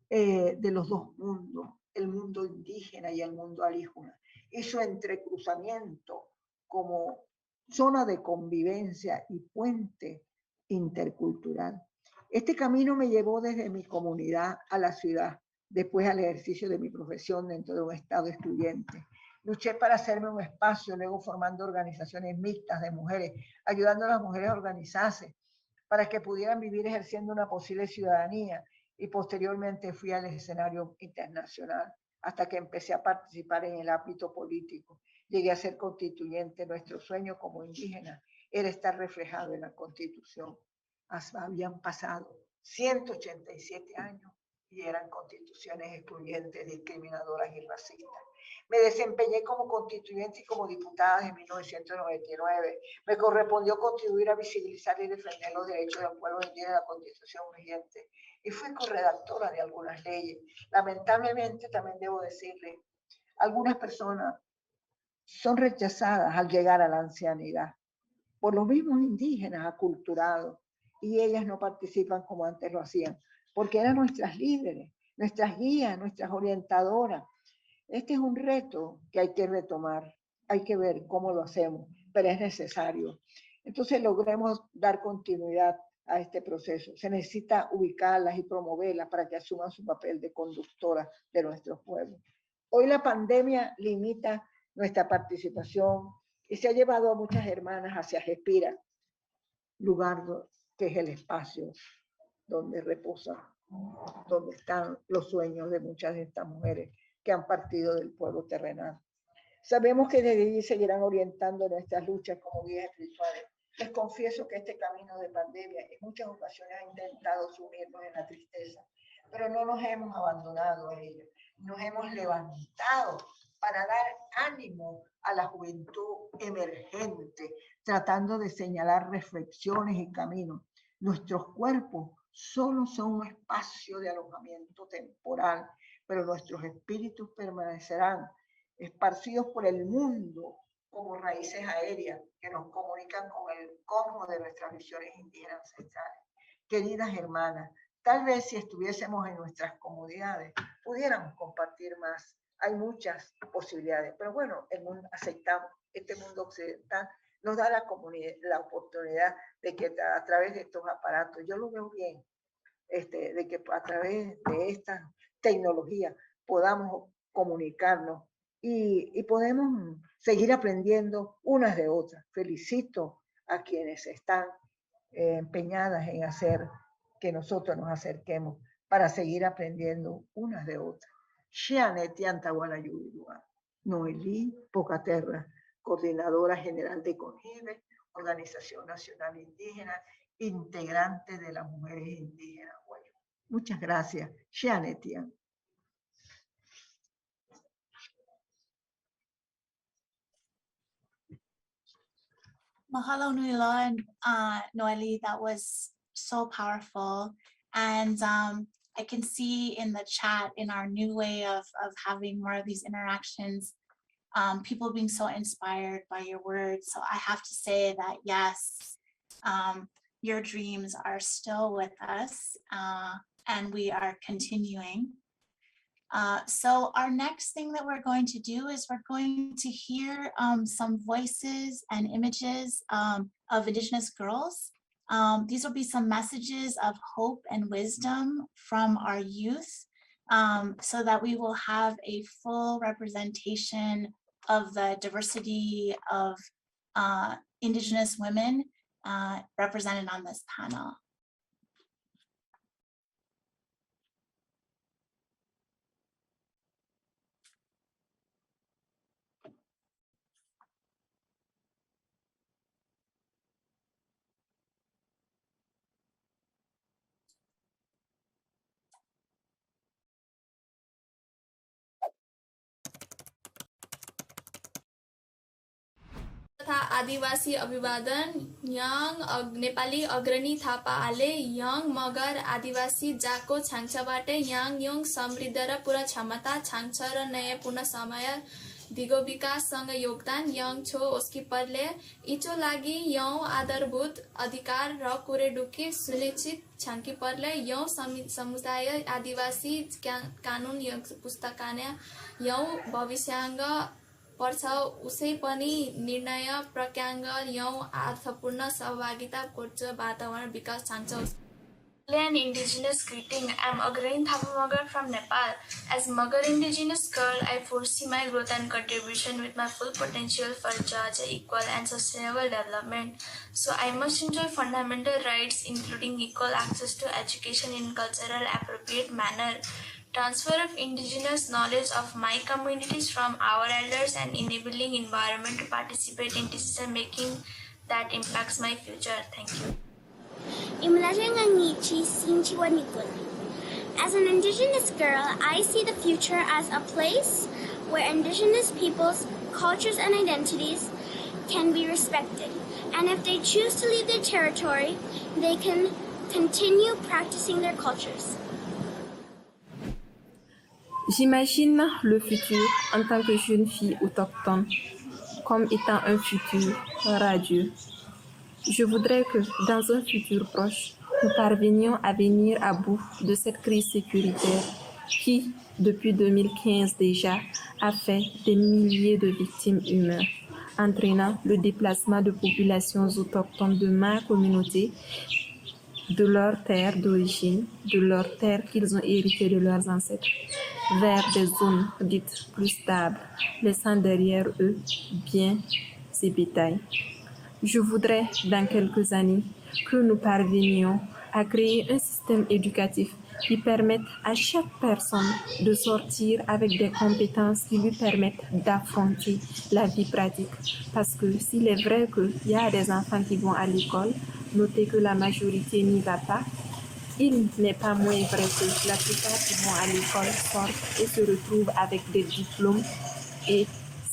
de los dos mundos, el mundo indígena y el mundo alígena, y su entrecruzamiento como zona de convivencia y puente intercultural. Este camino me llevó desde mi comunidad a la ciudad, después al ejercicio de mi profesión dentro de un estado excluyente. Luché para hacerme un espacio, luego formando organizaciones mixtas de mujeres, ayudando a las mujeres a organizarse para que pudieran vivir ejerciendo una posible ciudadanía, y posteriormente fui al escenario internacional hasta que empecé a participar en el ámbito político. Llegué a ser constituyente. Nuestro sueño como indígenas era estar reflejado en la Constitución. Habían pasado 187 años y eran constituciones excluyentes, discriminadoras y racistas. Me desempeñé como constituyente y como diputada desde 1999. Me correspondió contribuir a visibilizar y defender los derechos del pueblo indígena en la Constitución vigente. Y fui corredactora de algunas leyes. Lamentablemente, también debo decirle, algunas personas son rechazadas al llegar a la ancianidad por los mismos indígenas aculturados, y ellas no participan como antes lo hacían, porque eran nuestras líderes, nuestras guías, nuestras orientadoras. Este es un reto que hay que retomar, hay que ver cómo lo hacemos, pero es necesario. Entonces logremos dar continuidad a este proceso. Se necesita ubicarlas y promoverlas para que asuman su papel de conductora de nuestros pueblos. Hoy la pandemia limita nuestra participación y se ha llevado a muchas hermanas hacia Respira, lugar que es el espacio donde reposan, donde están los sueños de muchas de estas mujeres que han partido del pueblo terrenal. Sabemos que desde allí seguirán orientando nuestras luchas como guías espirituales. Les confieso que este camino de pandemia en muchas ocasiones ha intentado sumirnos en la tristeza, pero no nos hemos abandonado a ella. Nos hemos levantado para dar ánimo a la juventud emergente, tratando de señalar reflexiones y caminos. Nuestros cuerpos solo son un espacio de alojamiento temporal, pero nuestros espíritus permanecerán esparcidos por el mundo como raíces aéreas que nos comunican con el cosmos de nuestras visiones indígenas ancestrales. Queridas hermanas, tal vez si estuviésemos en nuestras comunidades, pudiéramos compartir más. Hay muchas posibilidades, pero bueno, el mundo, aceptamos, este mundo occidental nos da la oportunidad de que a través de estos aparatos, yo lo veo bien, de que a través de esta tecnología podamos comunicarnos y podemos seguir aprendiendo unas de otras. Felicito a quienes están empeñadas en hacer que nosotros nos acerquemos para seguir aprendiendo unas de otras. Noelí Pocaterra, Coordinadora General de CONIVE, Organización Nacional Indígena, integrante de las mujeres indígenas. Muchas gracias. Xianetian. Mahalo nui loa, Noeli. That was so powerful. And I can see in the chat, in our new way of having more of these interactions, people being so inspired by your words. So I have to say that, yes, your dreams are still with us, and we are continuing. So our next thing that we're going to do is we're going to hear some voices and images of Indigenous girls. These will be some messages of hope and wisdom from our youth, so that we will have a full representation of the diversity of Indigenous women represented on this panel. तथा आदिवासी अभिवादन yang Nepali अग्रणी थापाले yang मगर आदिवासी जाको छाङछाबाटै yang Yong समृद्ध र पूर्ण क्षमता छाङछ र नयाँ पूर्ण समय दिगो विकाससँग योगदान याङ छो उसकी परले इचो लागि यौ आधारभूत अधिकार र कुरेडुकी सुनिश्चित छाङ्की परले यौ समुदाय आदिवासी कानुन पुस्तकाने यौ भविष्याङ्ग पर्छ उसै पनि निर्णय प्रक्रियाङ्ग यौ अर्थपूर्ण सहभागिता कोर्च वातावरण विकास छान्छ। An indigenous greeting. I'm Agrani Thapa Magar from Nepal. As Magar indigenous girl, I foresee my growth and contribution with my full potential for just, equal and sustainable development. So I must enjoy fundamental rights including equal access to education in cultural appropriate manner, transfer of indigenous knowledge of my communities from our elders, and enabling environment to participate in decision making that impacts my future. Thank you. As an Indigenous girl, I see the future as a place where Indigenous peoples, cultures, and identities can be respected. And if they choose to leave their territory, they can continue practicing their cultures. J'imagine le futur en tant que jeune fille autochtone comme étant un futur radieux. Je voudrais que dans un futur proche, nous parvenions à venir à bout de cette crise sécuritaire qui, depuis 2015 déjà, a fait des milliers de victimes humaines, entraînant le déplacement de populations autochtones de ma communauté, de leur terre d'origine, de leur terre qu'ils ont héritée de leurs ancêtres, vers des zones dites plus stables, laissant derrière eux biens et bétail. Je voudrais, dans quelques années, que nous parvenions à créer un système éducatif qui permette à chaque personne de sortir avec des compétences qui lui permettent d'affronter la vie pratique. Parce que s'il est vrai qu'il y a des enfants qui vont à l'école, notez que la majorité n'y va pas, il n'est pas moins vrai que la plupart qui vont à l'école sortent et se retrouvent avec des diplômes et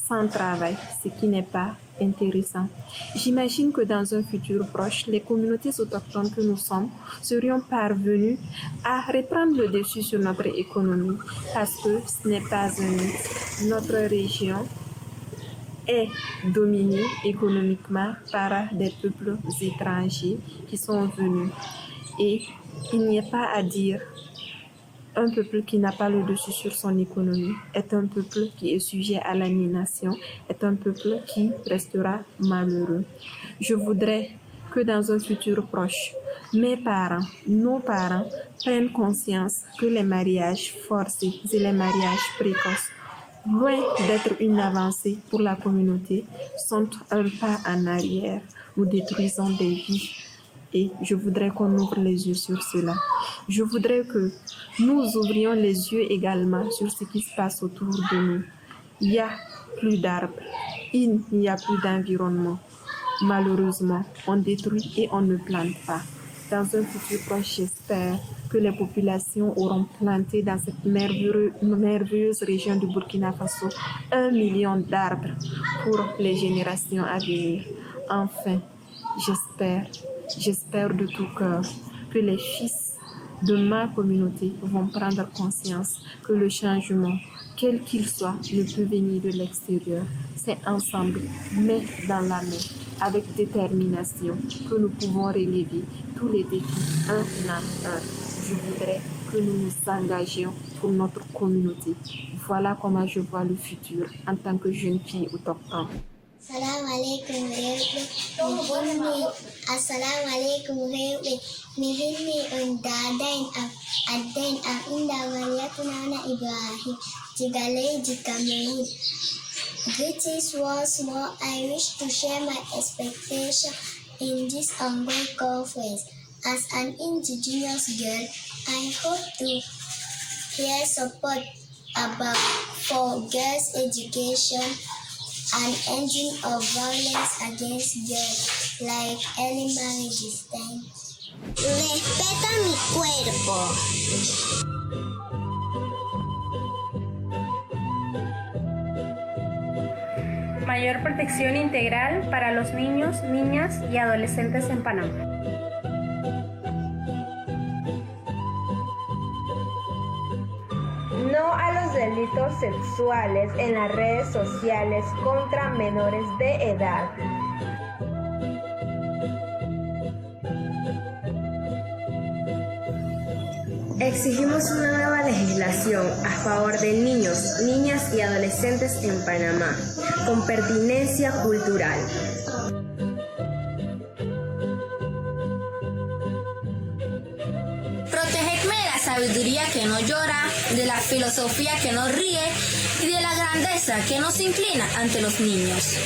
sans travail, ce qui n'est pas intéressant. J'imagine que dans un futur proche, les communautés autochtones que nous sommes serions parvenues à reprendre le dessus sur notre économie parce que ce n'est pas un mythe. Notre région est dominée économiquement par des peuples étrangers qui sont venus. Et il n'y a pas à dire un peuple qui n'a pas le dessus sur son économie est un peuple qui est sujet à l'aliénation, est un peuple qui restera malheureux. Je voudrais que dans un futur proche, mes parents, nos parents prennent conscience que les mariages forcés et les mariages précoces, loin d'être une avancée pour la communauté, sont un pas en arrière. Nous détruisons des vies. Et je voudrais qu'on ouvre les yeux sur cela. Je voudrais que nous ouvrions les yeux également sur ce qui se passe autour de nous. Il n'y a plus d'arbres, il n'y a plus d'environnement. Malheureusement, on détruit et on ne plante pas. Dans un futur proche, j'espère que les populations auront planté dans cette merveilleuse région du Burkina Faso 1 million d'arbres pour les générations à venir. Enfin, j'espère de tout cœur que les fils de ma communauté vont prendre conscience que le changement, quel qu'il soit, ne peut venir de l'extérieur. C'est ensemble, main dans la main, avec détermination, que nous pouvons relever tous les défis un à un. Je voudrais que nous nous engagions pour notre communauté. Voilà comment je vois le futur en tant que jeune fille autochtone. Assalamu alaikum Mihimi. Assalamu alaikum Mihimi undadain adain inda Mariatunana Ibrahim Jigalei Jikamein. Greetings once more. I wish to share my expectation in this ongoing conference. As an indigenous girl, I hope to hear support about for girls' education and ending of violence against girls, like early marriages. Thanks. Respeta mi cuerpo. Mayor protección integral para los niños, niñas y adolescentes en Panamá. No a los delitos sexuales en las redes sociales contra menores de edad. Exigimos una nueva legislación a favor de niños, niñas y adolescentes en Panamá, con pertinencia cultural. Protegedme de la sabiduría que no llora, de la filosofía que no ríe y de la grandeza que no se inclina ante los niños.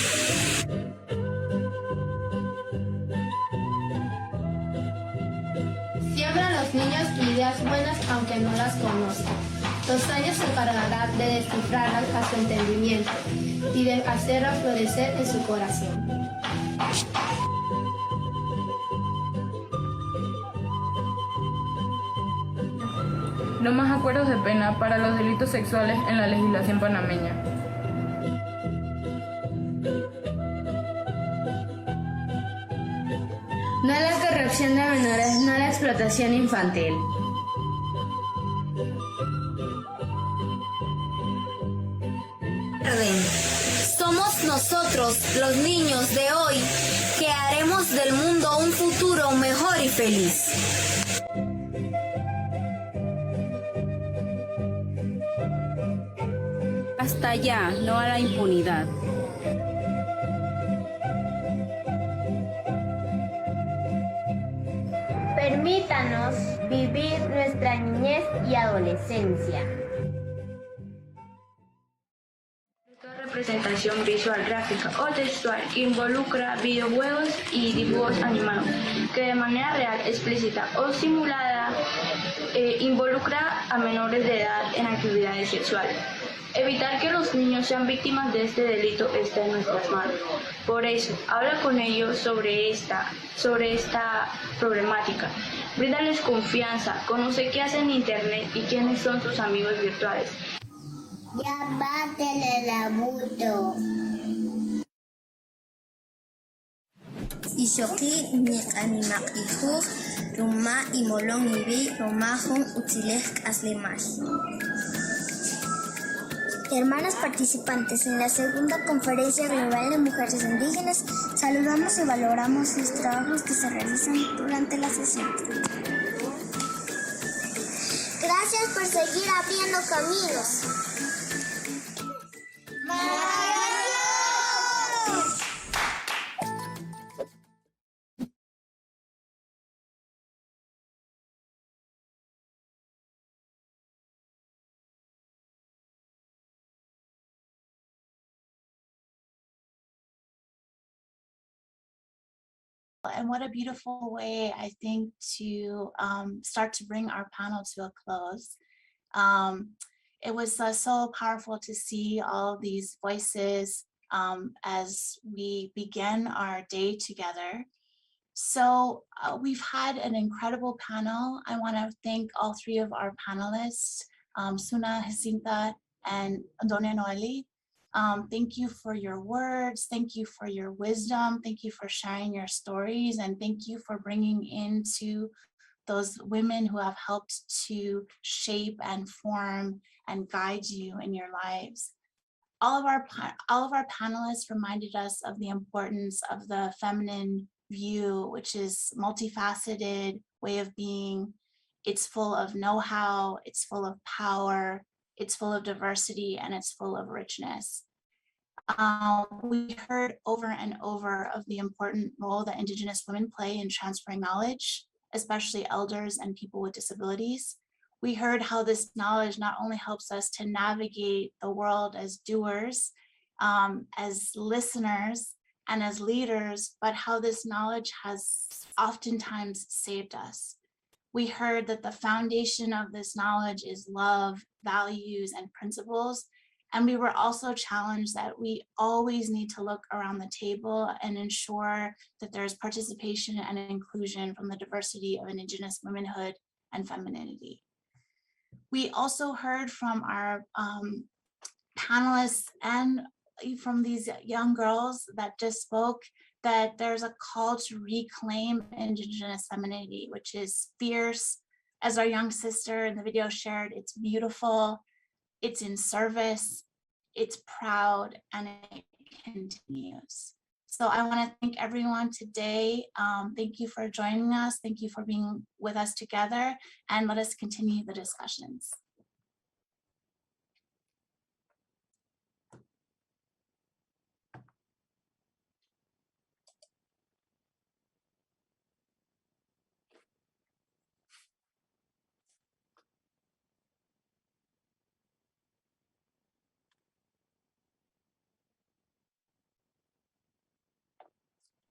Siembra a los niños ideas buenas aunque no las conozcan. 2 años se encargará de descifrarlas a su entendimiento y de hacerlas florecer en su corazón. No más acuerdos de pena para los delitos sexuales en la legislación panameña. No a la corrupción de menores, no a la explotación infantil. Somos nosotros, los niños de hoy, que haremos del mundo un futuro mejor y feliz. Hasta allá, no a la impunidad. Permítanos vivir nuestra niñez y adolescencia. Toda representación visual, gráfica o textual que involucra videojuegos y dibujos animados, que de manera real, explícita o simulada involucra a menores de edad en actividades sexuales. Evitar que los niños sean víctimas de este delito está en nuestras manos. Por eso, habla con ellos sobre esta problemática. Bríndales confianza, conoce qué hacen en Internet y quiénes son sus amigos virtuales. Ya bátele la buto. Ishoki ni animak ihu, rumah imolong ibi, rumahum utilek aslimash. Hermanas participantes en la segunda Conferencia Global de Mujeres Indígenas, saludamos y valoramos los trabajos que se realizan durante la sesión. Gracias por seguir abriendo caminos. And what a beautiful way, I think, to start to bring our panel to a close. It was so powerful to see all these voices as we begin our day together. So we've had an incredible panel. I want to thank all 3 of our panelists, Suna, Jacinta, and Doña Noeli. Thank you for your words. Thank you for your wisdom. Thank you for sharing your stories. And thank you for bringing into those women who have helped to shape and form and guide you in your lives. All of our panelists reminded us of the importance of the feminine view, which is multifaceted way of being. It's full of know-how, it's full of power, it's full of diversity, and it's full of richness. We heard over and over of the important role that Indigenous women play in transferring knowledge, especially elders and people with disabilities. We heard how this knowledge not only helps us to navigate the world as doers, as listeners, and as leaders, but how this knowledge has oftentimes saved us. We heard that the foundation of this knowledge is love, values, and principles. And we were also challenged that we always need to look around the table and ensure that there's participation and inclusion from the diversity of Indigenous womanhood and femininity. We also heard from our panelists and from these young girls that just spoke that there's a call to reclaim Indigenous femininity, which is fierce. As our young sister in the video shared, it's beautiful, it's in service, it's proud, and it continues. So I want to thank everyone today. Thank you for joining us. Thank you for being with us together, and let us continue the discussions.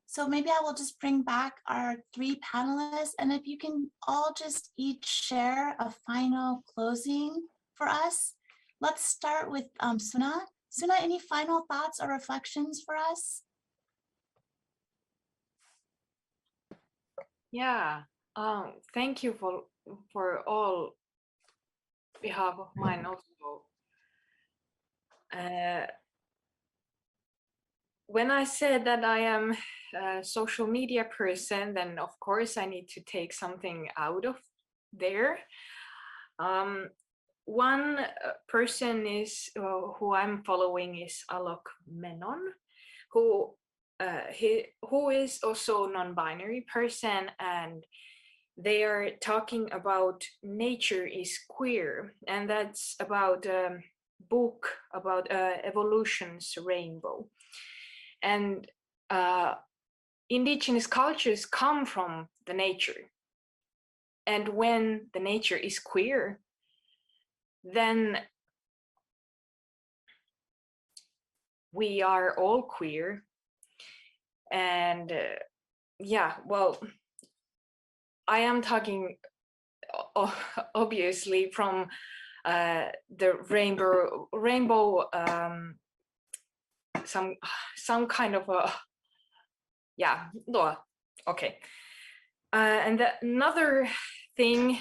So maybe I will just bring back our three panelists, and if you can all just each share a final closing for us. Let's start with Suna. Suna, any final thoughts or reflections for us? Yeah, thank you for all behalf of mine also. When I said that I am a social media person, then of course I need to take something out of there. One person is who I'm following is Alok Menon, who is also a non-binary person, and they are talking about nature is queer, and that's about a book about evolution's rainbow. And indigenous cultures come from the nature. And when the nature is queer, then we are all queer. And yeah, well, I am talking obviously from the rainbow some kind of a, yeah, okay. And another thing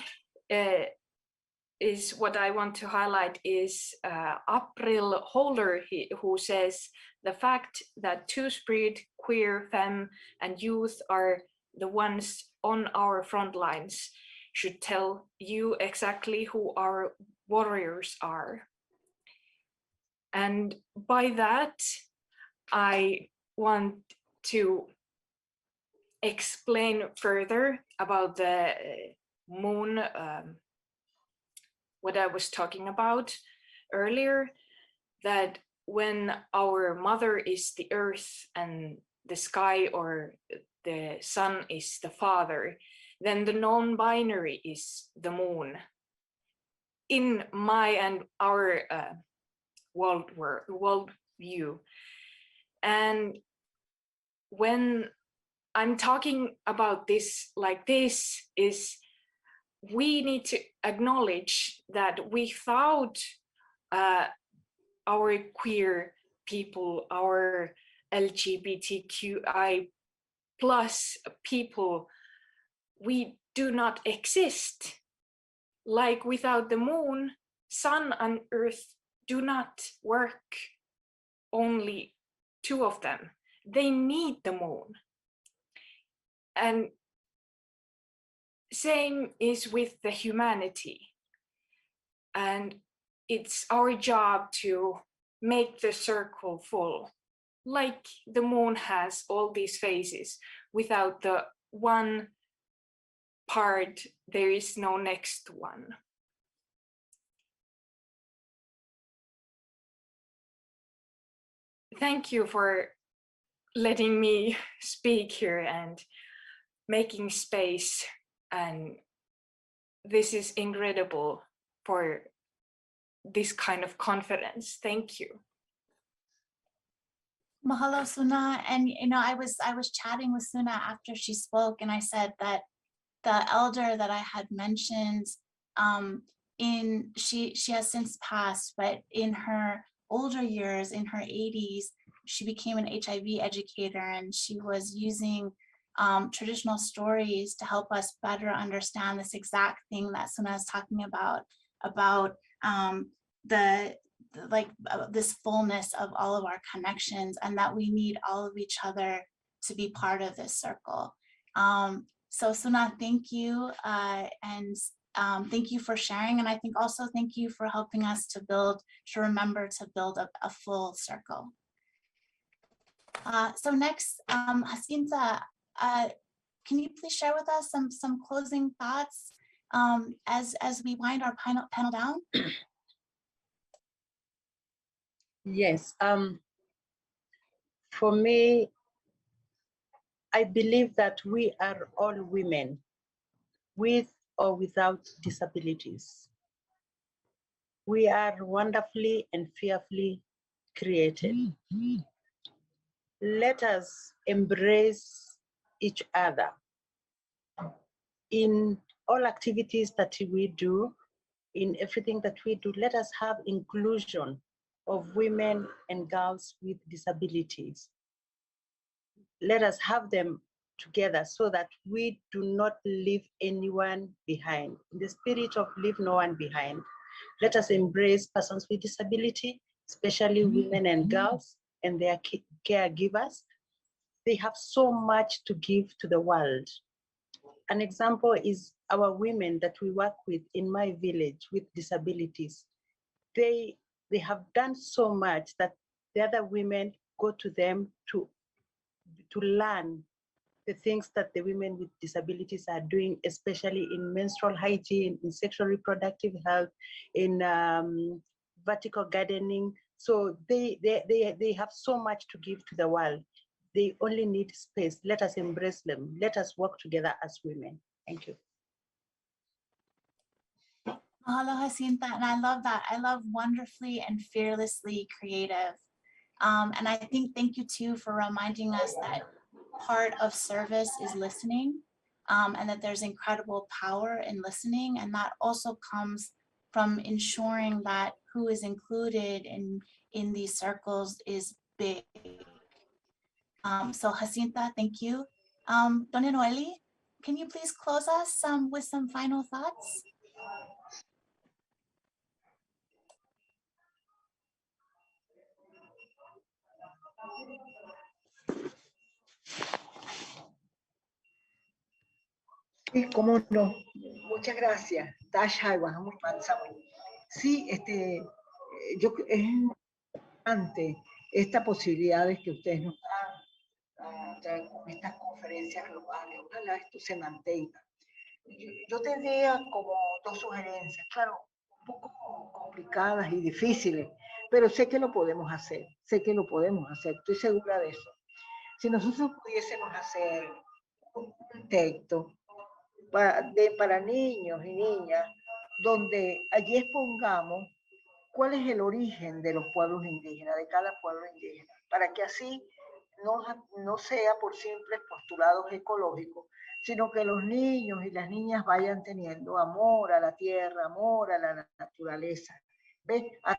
is what I want to highlight is April Holder, who says the fact that two-spirit, queer, femme, and youth are the ones on our front lines should tell you exactly who our warriors are. And by that, I want to explain further about the moon, what I was talking about earlier, that when our mother is the earth and the sky or the sun is the father, then the non-binary is the moon. In my and our world view. And when I'm talking about this like this, is we need to acknowledge that without our queer people, our LGBTQI plus people, we do not exist. Like without the moon, sun and earth do not work. Only two of them. They need the moon. And same is with the humanity. And it's our job to make the circle full, like the moon has all these phases. Without the one part, there is no next one. Thank you for letting me speak here and making space. And this is incredible for this kind of confidence. Thank you. Mahalo, Suna. And I was chatting with Suna after she spoke, and I said that the elder that I had mentioned, she has since passed, but in her older years, in her 80s, she became an HIV educator, and she was using traditional stories to help us better understand this exact thing that Suna is talking about this fullness of all of our connections, and that we need all of each other to be part of this circle. So Suna, thank you, and thank you for sharing, and I think also thank you for helping us to remember to build a full circle. So next, Jacinta, can you please share with us some closing thoughts as we wind our panel down? Yes, for me, I believe that we are all women, with or without disabilities. We are wonderfully and fearfully created. Let us embrace each other in all activities that we do, in everything that we do. Let us have inclusion of women and girls with disabilities. Let us have them together so that we do not leave anyone behind. In the spirit of leave no one behind, let us embrace persons with disability, especially women and girls and their caregivers. They have so much to give to the world. An example is our women that we work with in my village with disabilities. They have done so much that the other women go to them to learn the things that the women with disabilities are doing, especially in menstrual hygiene, in sexual reproductive health, in vertical gardening. So they have so much to give to the world. They only need space. Let us embrace them. Let us work together as women. Thank you. Mahalo, Jacinta, and I love that. I love wonderfully and fearlessly creative. And I think thank you too for reminding us that part of service is listening, and that there's incredible power in listening. And that also comes from ensuring that who is included in these circles is big. So Jacinta, thank you. Dona Noeli, can you please close us with some final thoughts? Sí, cómo no. Muchas gracias. Tasha, sí, yo es importante estas posibilidades que ustedes nos dan con estas conferencias globales. Ojalá esto se mantenga. Yo tendría como dos sugerencias, claro, un poco complicadas y difíciles, pero sé que lo podemos hacer, estoy segura de eso. Si nosotros pudiésemos hacer un texto para niños y niñas, donde allí expongamos cuál es el origen de los pueblos indígenas, de cada pueblo indígena, para que así no sea por simples postulados ecológicos, sino que los niños y las niñas vayan teniendo amor a la tierra, amor a la naturaleza, ¿ves? A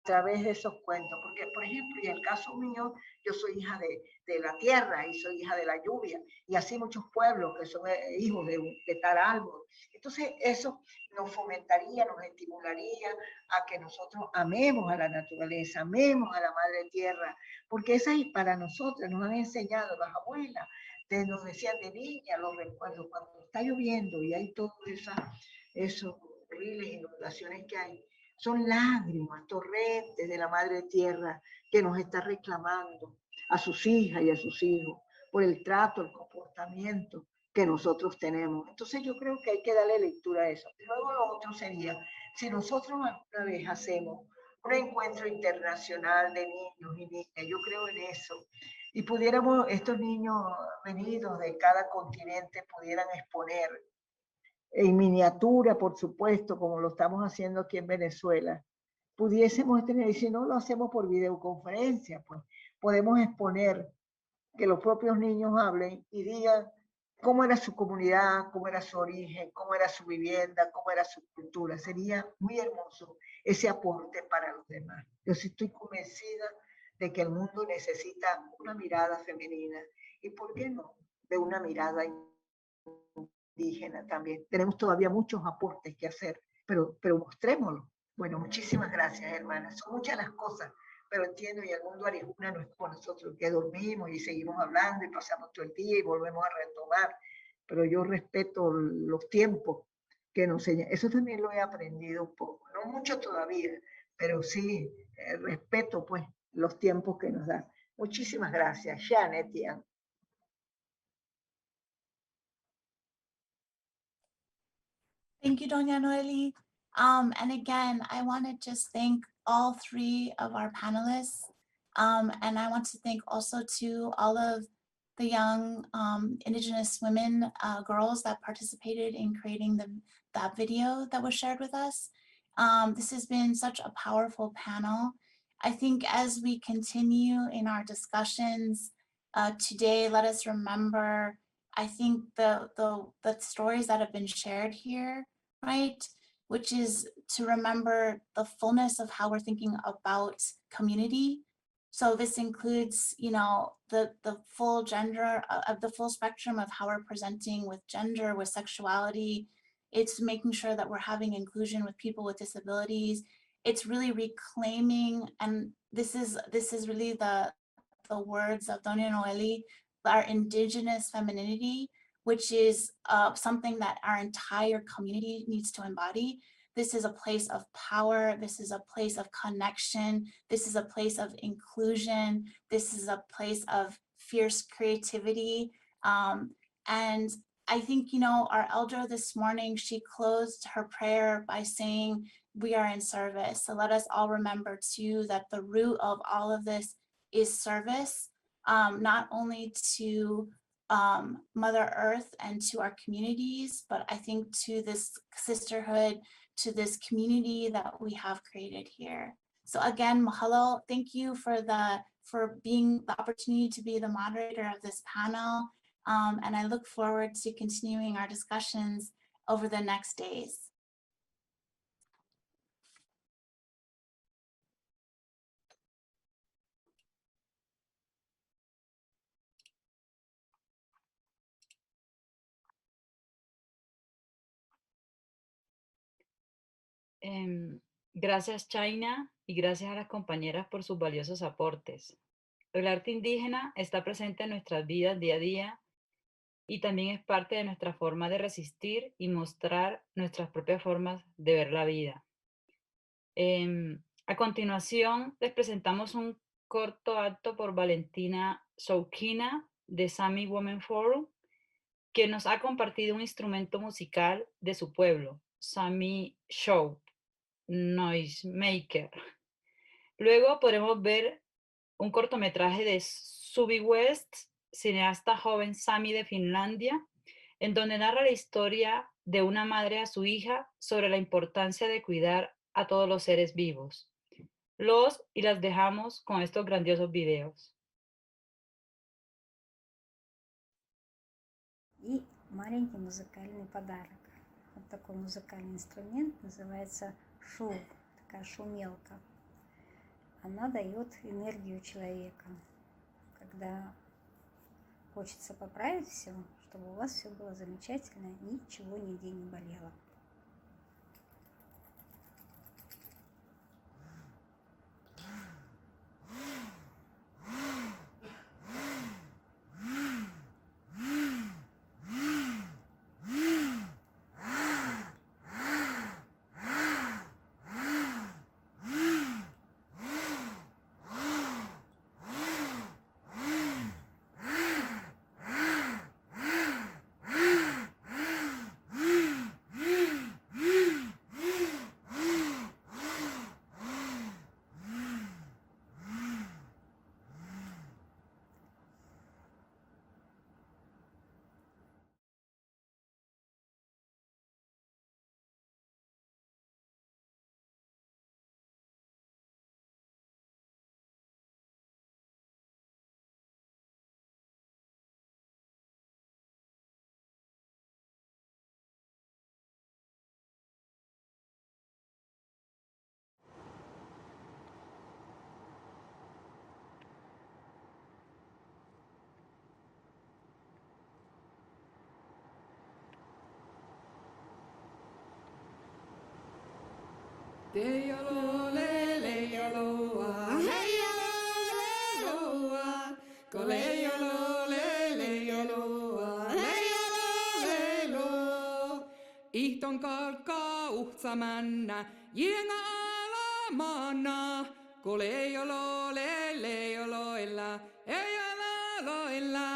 través de esos cuentos, porque por ejemplo, en el caso mío, yo soy hija de la tierra y soy hija de la lluvia, y así muchos pueblos que son hijos de tal árbol. Entonces eso nos fomentaría, nos estimularía a que nosotros amemos a la naturaleza, amemos a la madre tierra, porque esa es para nosotros, nos han enseñado las abuelas, Ustedes nos decían de niña, los recuerdo, cuando está lloviendo y hay todas esos horribles inundaciones que hay, son lágrimas, torrentes de la Madre Tierra que nos está reclamando a sus hijas y a sus hijos por el trato, el comportamiento que nosotros tenemos. Entonces yo creo que hay que darle lectura a eso. Y luego lo otro sería, si nosotros alguna vez hacemos un encuentro internacional de niños y niñas, yo creo en eso, y pudiéramos, estos niños venidos de cada continente pudieran exponer en miniatura, por supuesto, como lo estamos haciendo aquí en Venezuela, pudiésemos tener, y si no lo hacemos por videoconferencia, pues podemos exponer que los propios niños hablen y digan cómo era su comunidad, cómo era su origen, cómo era su vivienda, cómo era su cultura. Sería muy hermoso ese aporte para los demás. Yo sí estoy convencida de que el mundo necesita una mirada femenina y, ¿por qué no?, de una mirada indígena también. Tenemos todavía muchos aportes que hacer, pero mostrémoslo. Bueno, muchísimas gracias, hermanas. Son muchas las cosas, pero entiendo, y el mundo arijuna no es como nosotros, que dormimos y seguimos hablando y pasamos todo el día y volvemos a retomar, pero yo respeto los tiempos que nos enseñan. Eso también lo he aprendido un poco, no mucho todavía, pero sí respeto pues los tiempos que nos dan. Muchísimas gracias, Janet. Thank you, Doña Noeli. And again, I want to just thank all three of our panelists. And I want to thank also to all of the young Indigenous women, girls that participated in creating that video that was shared with us. This has been such a powerful panel. I think as we continue in our discussions today, let us remember, I think the stories that have been shared here, right? Which is to remember the fullness of how we're thinking about community. So this includes, you know, the full gender of the full spectrum of how we're presenting with gender, with sexuality. It's making sure that we're having inclusion with people with disabilities. It's really reclaiming, and this is really the words of Doña Noeli, our indigenous femininity, which is something that our entire community needs to embody. This is a place of power. This is a place of connection. This is a place of inclusion. This is a place of fierce creativity. And I think, you know, our elder this morning, she closed her prayer by saying, we are in service. So let us all remember too, that the root of all of this is service, not only to Mother Earth and to our communities, but I think to this sisterhood, to this community that we have created here. So again, mahalo, thank you for being the opportunity to be the moderator of this panel. And I look forward to continuing our discussions over the next days. Gracias, China, y gracias a las compañeras por sus valiosos aportes. El arte indígena está presente en nuestras vidas día a día y también es parte de nuestra forma de resistir y mostrar nuestras propias formas de ver la vida. A continuación, les presentamos un corto acto por Valentina Soukina de Sami Women Forum, que nos ha compartido un instrumento musical de su pueblo, Sami Show, Noisemaker. Luego podremos ver un cortometraje de Subi West, cineasta joven Sami de Finlandia, en donde narra la historia de una madre a su hija sobre la importancia de cuidar a todos los seres vivos. Los y las dejamos con estos grandiosos videos. И маленький музыкальный подарок. Вот такой музыкальный инструмент называется шум, такая шумелка. Она дает энергию человека, когда хочется поправить все, чтобы у вас все было замечательно, ничего нигде не болело. Tejolo leijoloa, heijolo leiloa, kolejolo leijoloa, heijolo leilo. Ihton kalkkaa uhtsamanna, jienga alamanna, kolejolo leijoloilla, heijoloilla.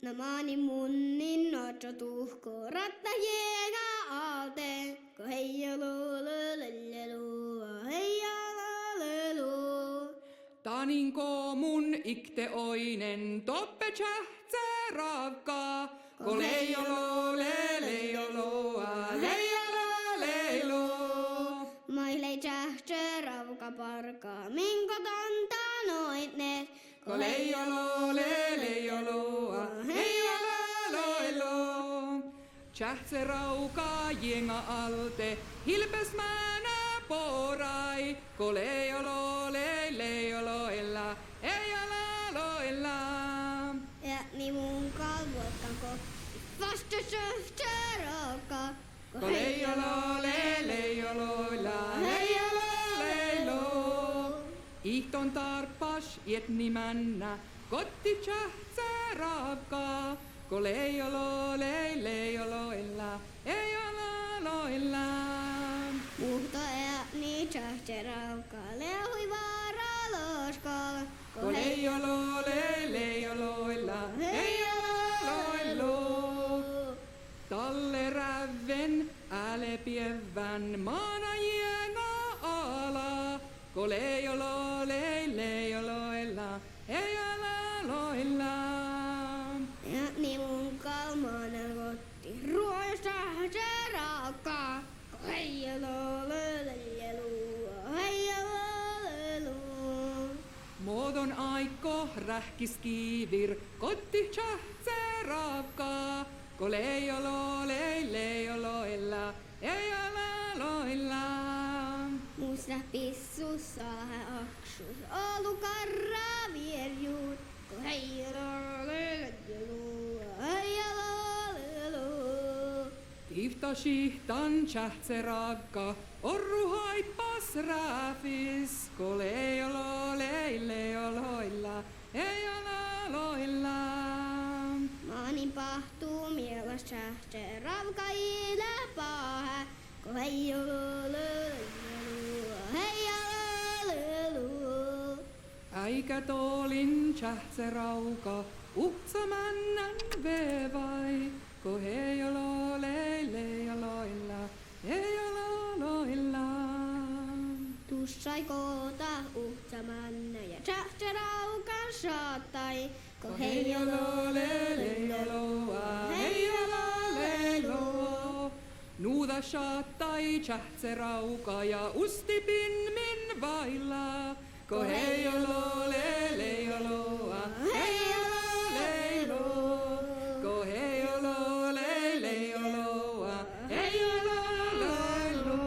Namani munnin nocho tuhko ratta jiega alte, ko heijolo lelelua, heijolo lelu. Taninko mun ikte oinen toppe tsähtsä ravka, ko leijolo leijoloa, heijolo leilu. Maile tsähtsä ravka parka, minko tonta noitnet, ko leijolo leijoloa, heijolo leilu. Tsähtsä rauka jenga alte, hilpesmänä porai, ko leijolo leijoloilla, heijoloilla. Ja niin mun kalvoikan kohti, vasta tsähtsä ravka, ko leijolo leijoloilla, heijolo leilu. Ihton tarpas etnimännä, kotti tsähtsä ravka, ko leijolo leijoloilla, heijoloilla. Muhto ääni tsähtsä ravka, lehui vaaraloskalla, ko leijolo leijoloilla, heijoloilla. Talle räven älepievän maana jienga ala, ko leijolo leijoloilla, heijoloilla. Ja niin mun kalmanen kotti, ruoista tsähtsä ravka, ko heijolo lelelua, heijolo lelu. Muodon aiko rähkiskivir, kotti tsähtsä ravka, ko leijolo leijoloilla, heijoloilla. Musta pissus saa aksus, olu karra vierjuut, ko heijolo lelelua, heijolo lelu. Tifta shihtan tsähtsä ravka, orru haippas räfis, ko leijolo leijoloilla, heijoloilla. Maanin pahtuu mielas tsähtsä ravka ilä pahe, ko heijolo lelelua, heijolo lelu. Äikä toolin tsähtsä rauka, uhtsamännän vevai, ko heijolo leijoloilla, heijoloilla. Tussai koota uhtsamanna ja tsähtsä raukan saattai, ko Heijolo leijoloa, heijolo leilo. Nuuda saattai tsähtsä rauka ja ustipin min vailla, ko heijolo leijoloa, heijolo leilo. Ko heijolo leijoloa, heijolo leilo.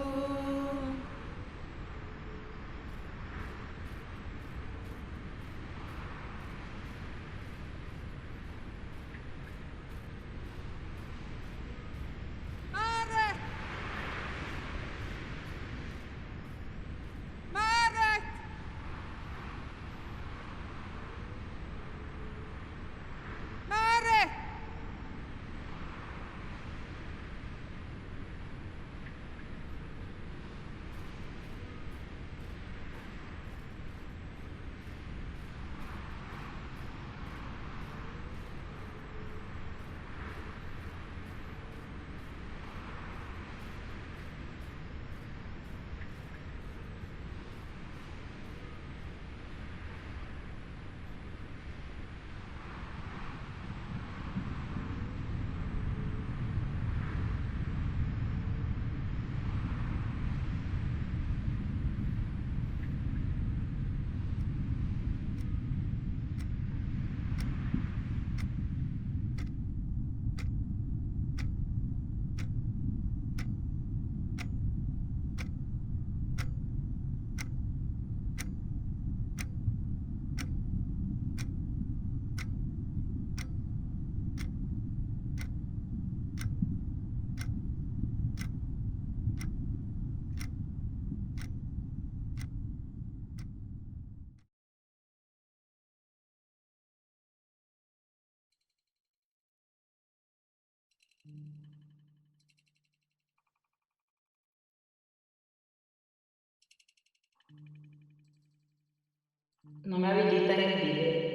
No me habilitan el video.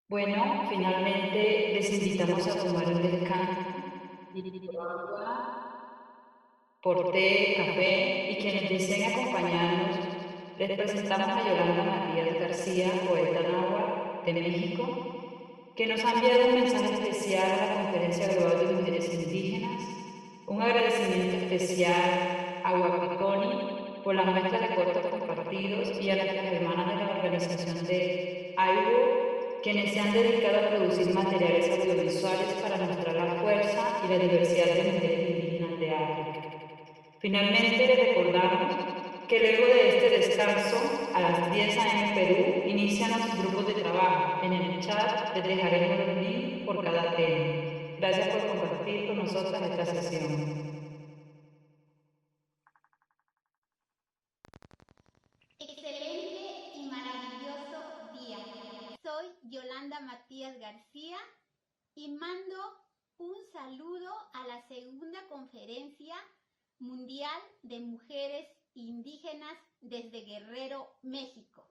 Bueno, finalmente les invitamos a tomar un descanso por té, café, y quienes deseen acompañarnos, les presentamos a Yolanda Matías García, poeta náhuatl de México, que nos ha enviado un mensaje especial a la Conferencia Global de Mujeres Indígenas, un agradecimiento especial a Huapiconi por la muestra de cortos compartidos y a nuestras hermanas de la organización de AIWO, quienes se han dedicado a producir materiales audiovisuales para mostrar la fuerza y la diversidad de mujeres indígenas de África. Finalmente, les recordamos que luego de este descanso, a las 10 a.m. Perú, inician los grupos de trabajo. En el chat les dejaremos los links por cada tema. Gracias por compartir con nosotras esta sesión. Excelente y maravilloso día. Soy Yolanda Matías García y mando un saludo a la segunda conferencia mundial de mujeres indígenas desde Guerrero, México.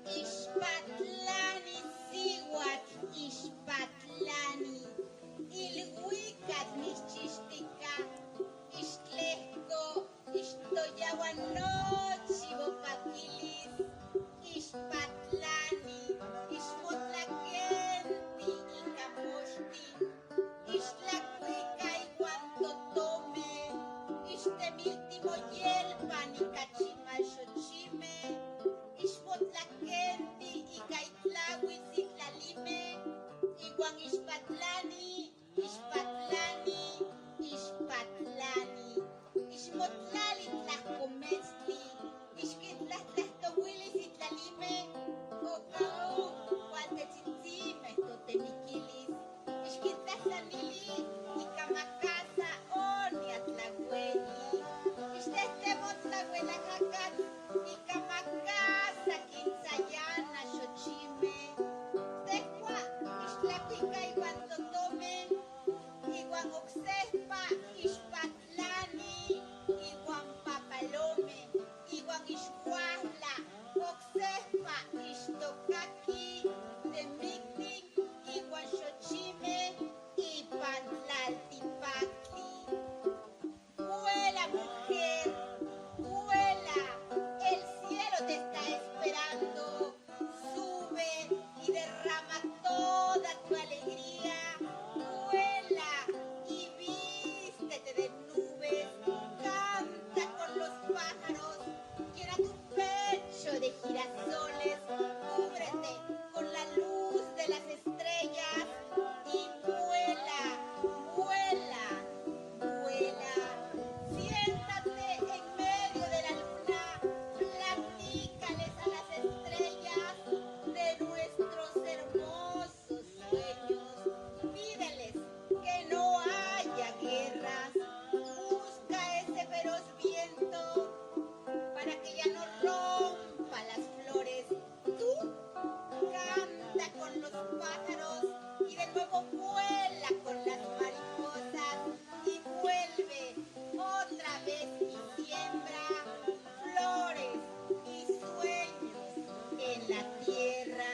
Ixpatlani siwat ixpatlani ilhuicat mischistica ixtlehco ixtoyawan nochi bopaquilis ixpatlani ixmotlaquenti icamoxtin ixtlacuica igual totome ixtemiltimoyelpan icachimaxochime ixmotlaquenti icaitlauis itlalime iguan ixpatlani ixpatlani ixpatlani ixmotlali tlajcomestli ixquitlahtlahtowili itlalime ocao cualtezitzimes totemiquilis ixquitlahtlanili icamacasa oniatlahueli ixtehtemotlahuelajacat icamacasa quintzayana xochime tehua ixtlacuica iguan totome iguan ocsehpa ixpatlani iguan papalome iguan ixhuahla ocsehpa ixtocaqui temictic iguan xochime ipan tlaltipactli. Vuela, mujer, vuela, el cielo te está esperando. Sube y derrama toda tu alegría. Vuela y vístete de nubes. Canta con los pájaros. Llena tu pecho de girasoles. Cúbrete con la luz de las estrellas. Y vuela, vuela, vuela. Siéntate en medio de la luna, platícales a las estrellas de nuestros hermosos sueños. Pídeles que no haya guerras. Busca ese feroz viento para que ya no rompa las flores. Tú canta con los pájaros y de nuevo vuela con las mariposas y vuelve otra vez y siembra flores y sueños en la tierra.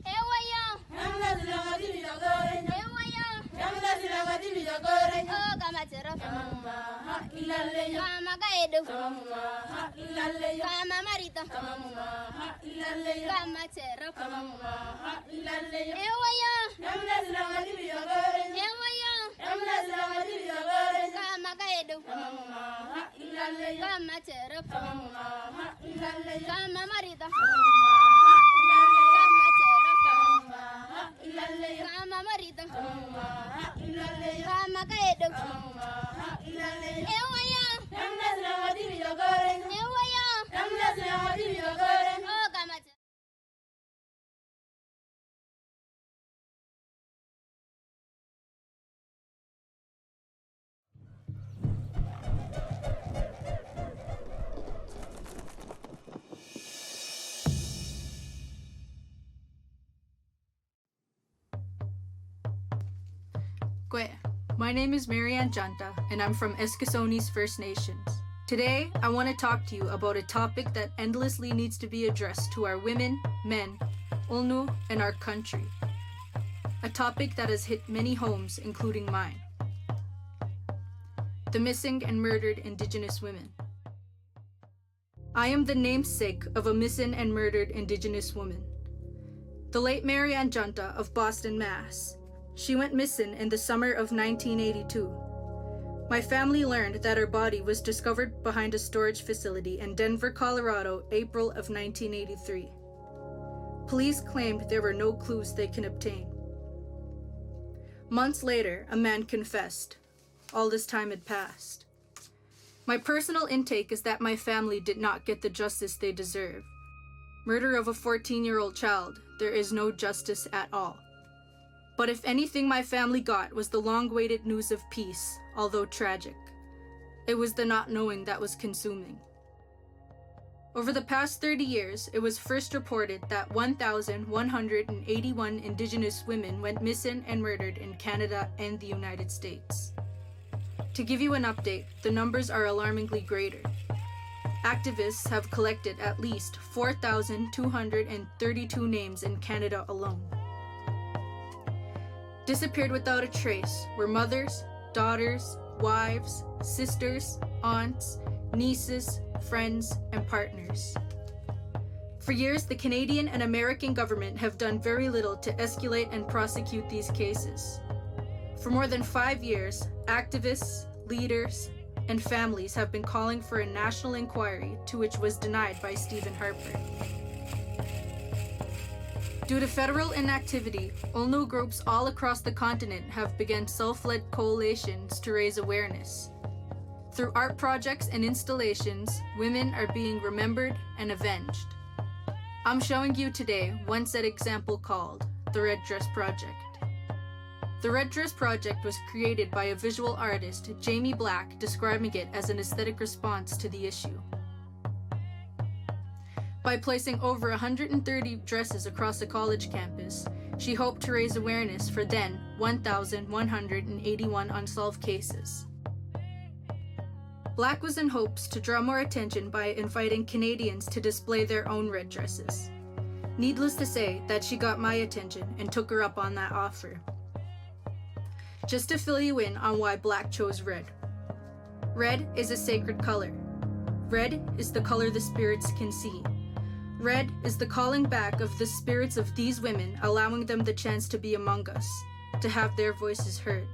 Ewa Kama Gaedo, Kama Marita, Kama Terra, Ewaya, Kama Gaedo, Kama Terra, Kama Marita, Kama Terra, Kama Marita, Kama Gaedo, Ewaya, Oh, Kama Terra. Kwe. My name is Marianne Janta, and I'm from Eskasoni's First Nations. Today, I want to talk to you about a topic that endlessly needs to be addressed to our women, men, Ulnu, and our country. A topic that has hit many homes, including mine. The missing and murdered Indigenous women. I am the namesake of a missing and murdered Indigenous woman. The late Marianne Janta of Boston, Mass. She went missing in the summer of 1982. My family learned that her body was discovered behind a storage facility in Denver, Colorado, April of 1983. Police claimed there were no clues they can obtain. Months later, a man confessed. All this time had passed. My personal intake is that my family did not get the justice they deserve. Murder of a 14-year-old child, there is no justice at all. But if anything my family got was the long-awaited news of peace, although tragic. It was the not knowing that was consuming. Over the past 30 years, it was first reported that 1,181 Indigenous women went missing and murdered in Canada and the United States. To give you an update, the numbers are alarmingly greater. Activists have collected at least 4,232 names in Canada alone. Disappeared without a trace were mothers, daughters, wives, sisters, aunts, nieces, friends, and partners. For years, the Canadian and American government have done very little to escalate and prosecute these cases. For more than 5 years, activists, leaders, and families have been calling for a national inquiry, to which was denied by Stephen Harper. Due to federal inactivity, Ulnu groups all across the continent have begun self-led coalitions to raise awareness. Through art projects and installations, women are being remembered and avenged. I'm showing you today one set example called the Red Dress Project. The Red Dress Project was created by a visual artist, Jamie Black, describing it as an aesthetic response to the issue. By placing over 130 dresses across a college campus, she hoped to raise awareness for then 1,181 unsolved cases. Black was in hopes to draw more attention by inviting Canadians to display their own red dresses. Needless to say that she got my attention and took her up on that offer. Just to fill you in on why Black chose red. Red is a sacred color. Red is the color the spirits can see. Red is the calling back of the spirits of these women, allowing them the chance to be among us, to have their voices heard.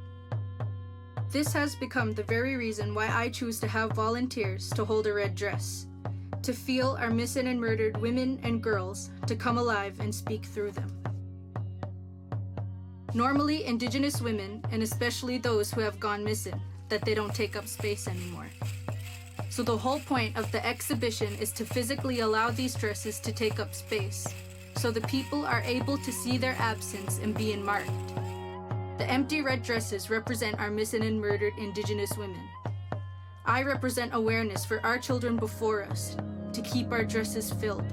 This has become the very reason why I choose to have volunteers to hold a red dress, to feel our missing and murdered women and girls to come alive and speak through them. Normally, Indigenous women, and especially those who have gone missing, that they don't take up space anymore. So the whole point of the exhibition is to physically allow these dresses to take up space, so the people are able to see their absence and be marked. The empty red dresses represent our missing and murdered Indigenous women. I represent awareness for our children before us, to keep our dresses filled,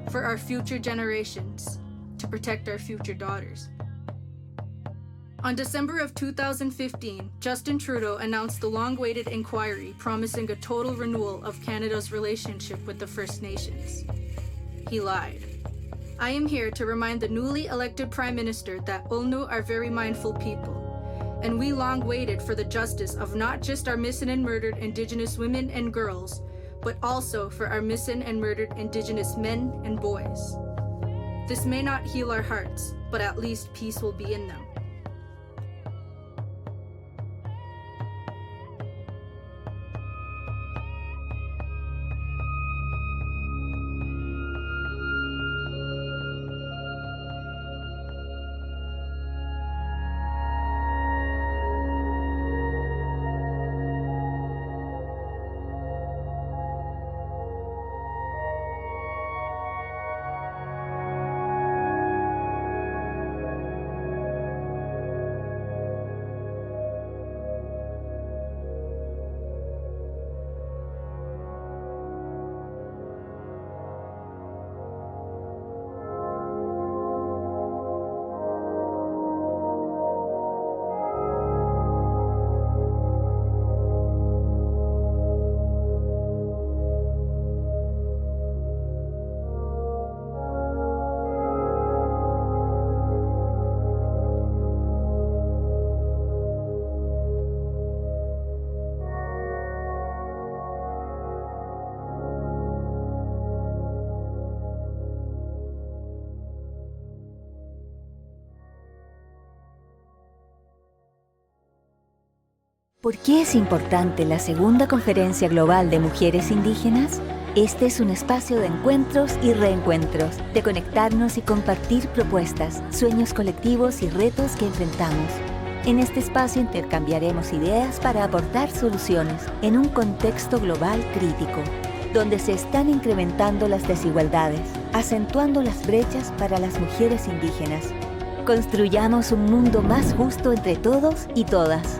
for our future generations, to protect our future daughters. On December of 2015, Justin Trudeau announced the long-awaited inquiry promising a total renewal of Canada's relationship with the First Nations. He lied. I am here to remind the newly elected Prime Minister that Ulnu are very mindful people, and we long waited for the justice of not just our missing and murdered Indigenous women and girls, but also for our missing and murdered Indigenous men and boys. This may not heal our hearts, but at least peace will be in them. ¿Por qué es importante la Segunda Conferencia Global de Mujeres Indígenas? Este es un espacio de encuentros y reencuentros, de conectarnos y compartir propuestas, sueños colectivos y retos que enfrentamos. En este espacio intercambiaremos ideas para aportar soluciones en un contexto global crítico, donde se están incrementando las desigualdades, acentuando las brechas para las mujeres indígenas. Construyamos un mundo más justo entre todos y todas.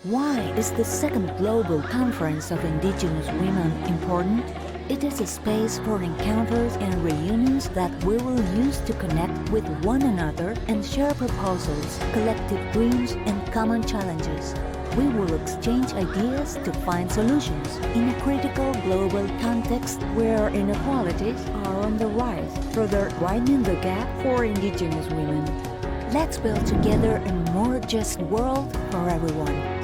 Why is the second Global Conference of Indigenous Women important? It is a space for encounters and reunions that we will use to connect with one another and share proposals, collective dreams, and common challenges. We will exchange ideas to find solutions in a critical global context where inequalities are on the rise, further widening the gap for Indigenous women. Let's build together a more just world for everyone.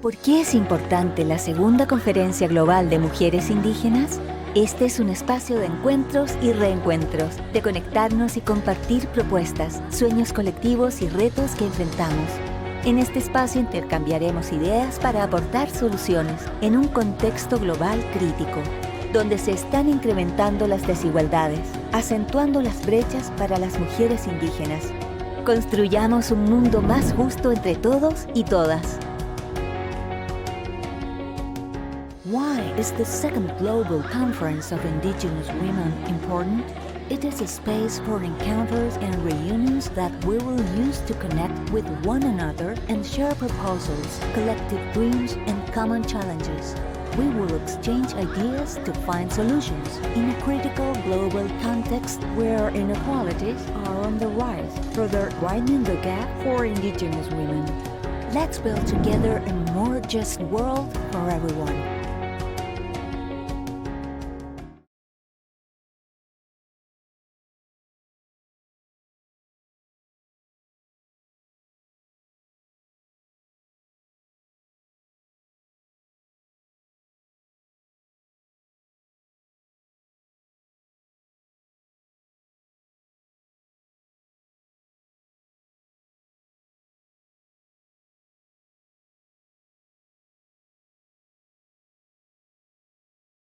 ¿Por qué es importante la Segunda Conferencia Global de Mujeres Indígenas? Este es un espacio de encuentros y reencuentros, de conectarnos y compartir propuestas, sueños colectivos y retos que enfrentamos. En este espacio intercambiaremos ideas para aportar soluciones en un contexto global crítico, donde se están incrementando las desigualdades, acentuando las brechas para las mujeres indígenas. Construyamos un mundo más justo entre todos y todas. Why is the second Global Conference of Indigenous Women important? It is a space for encounters and reunions that we will use to connect with one another and share proposals, collective dreams, and common challenges. We will exchange ideas to find solutions in a critical global context where inequalities are on the rise, further widening the gap for Indigenous women. Let's build together a more just world for everyone.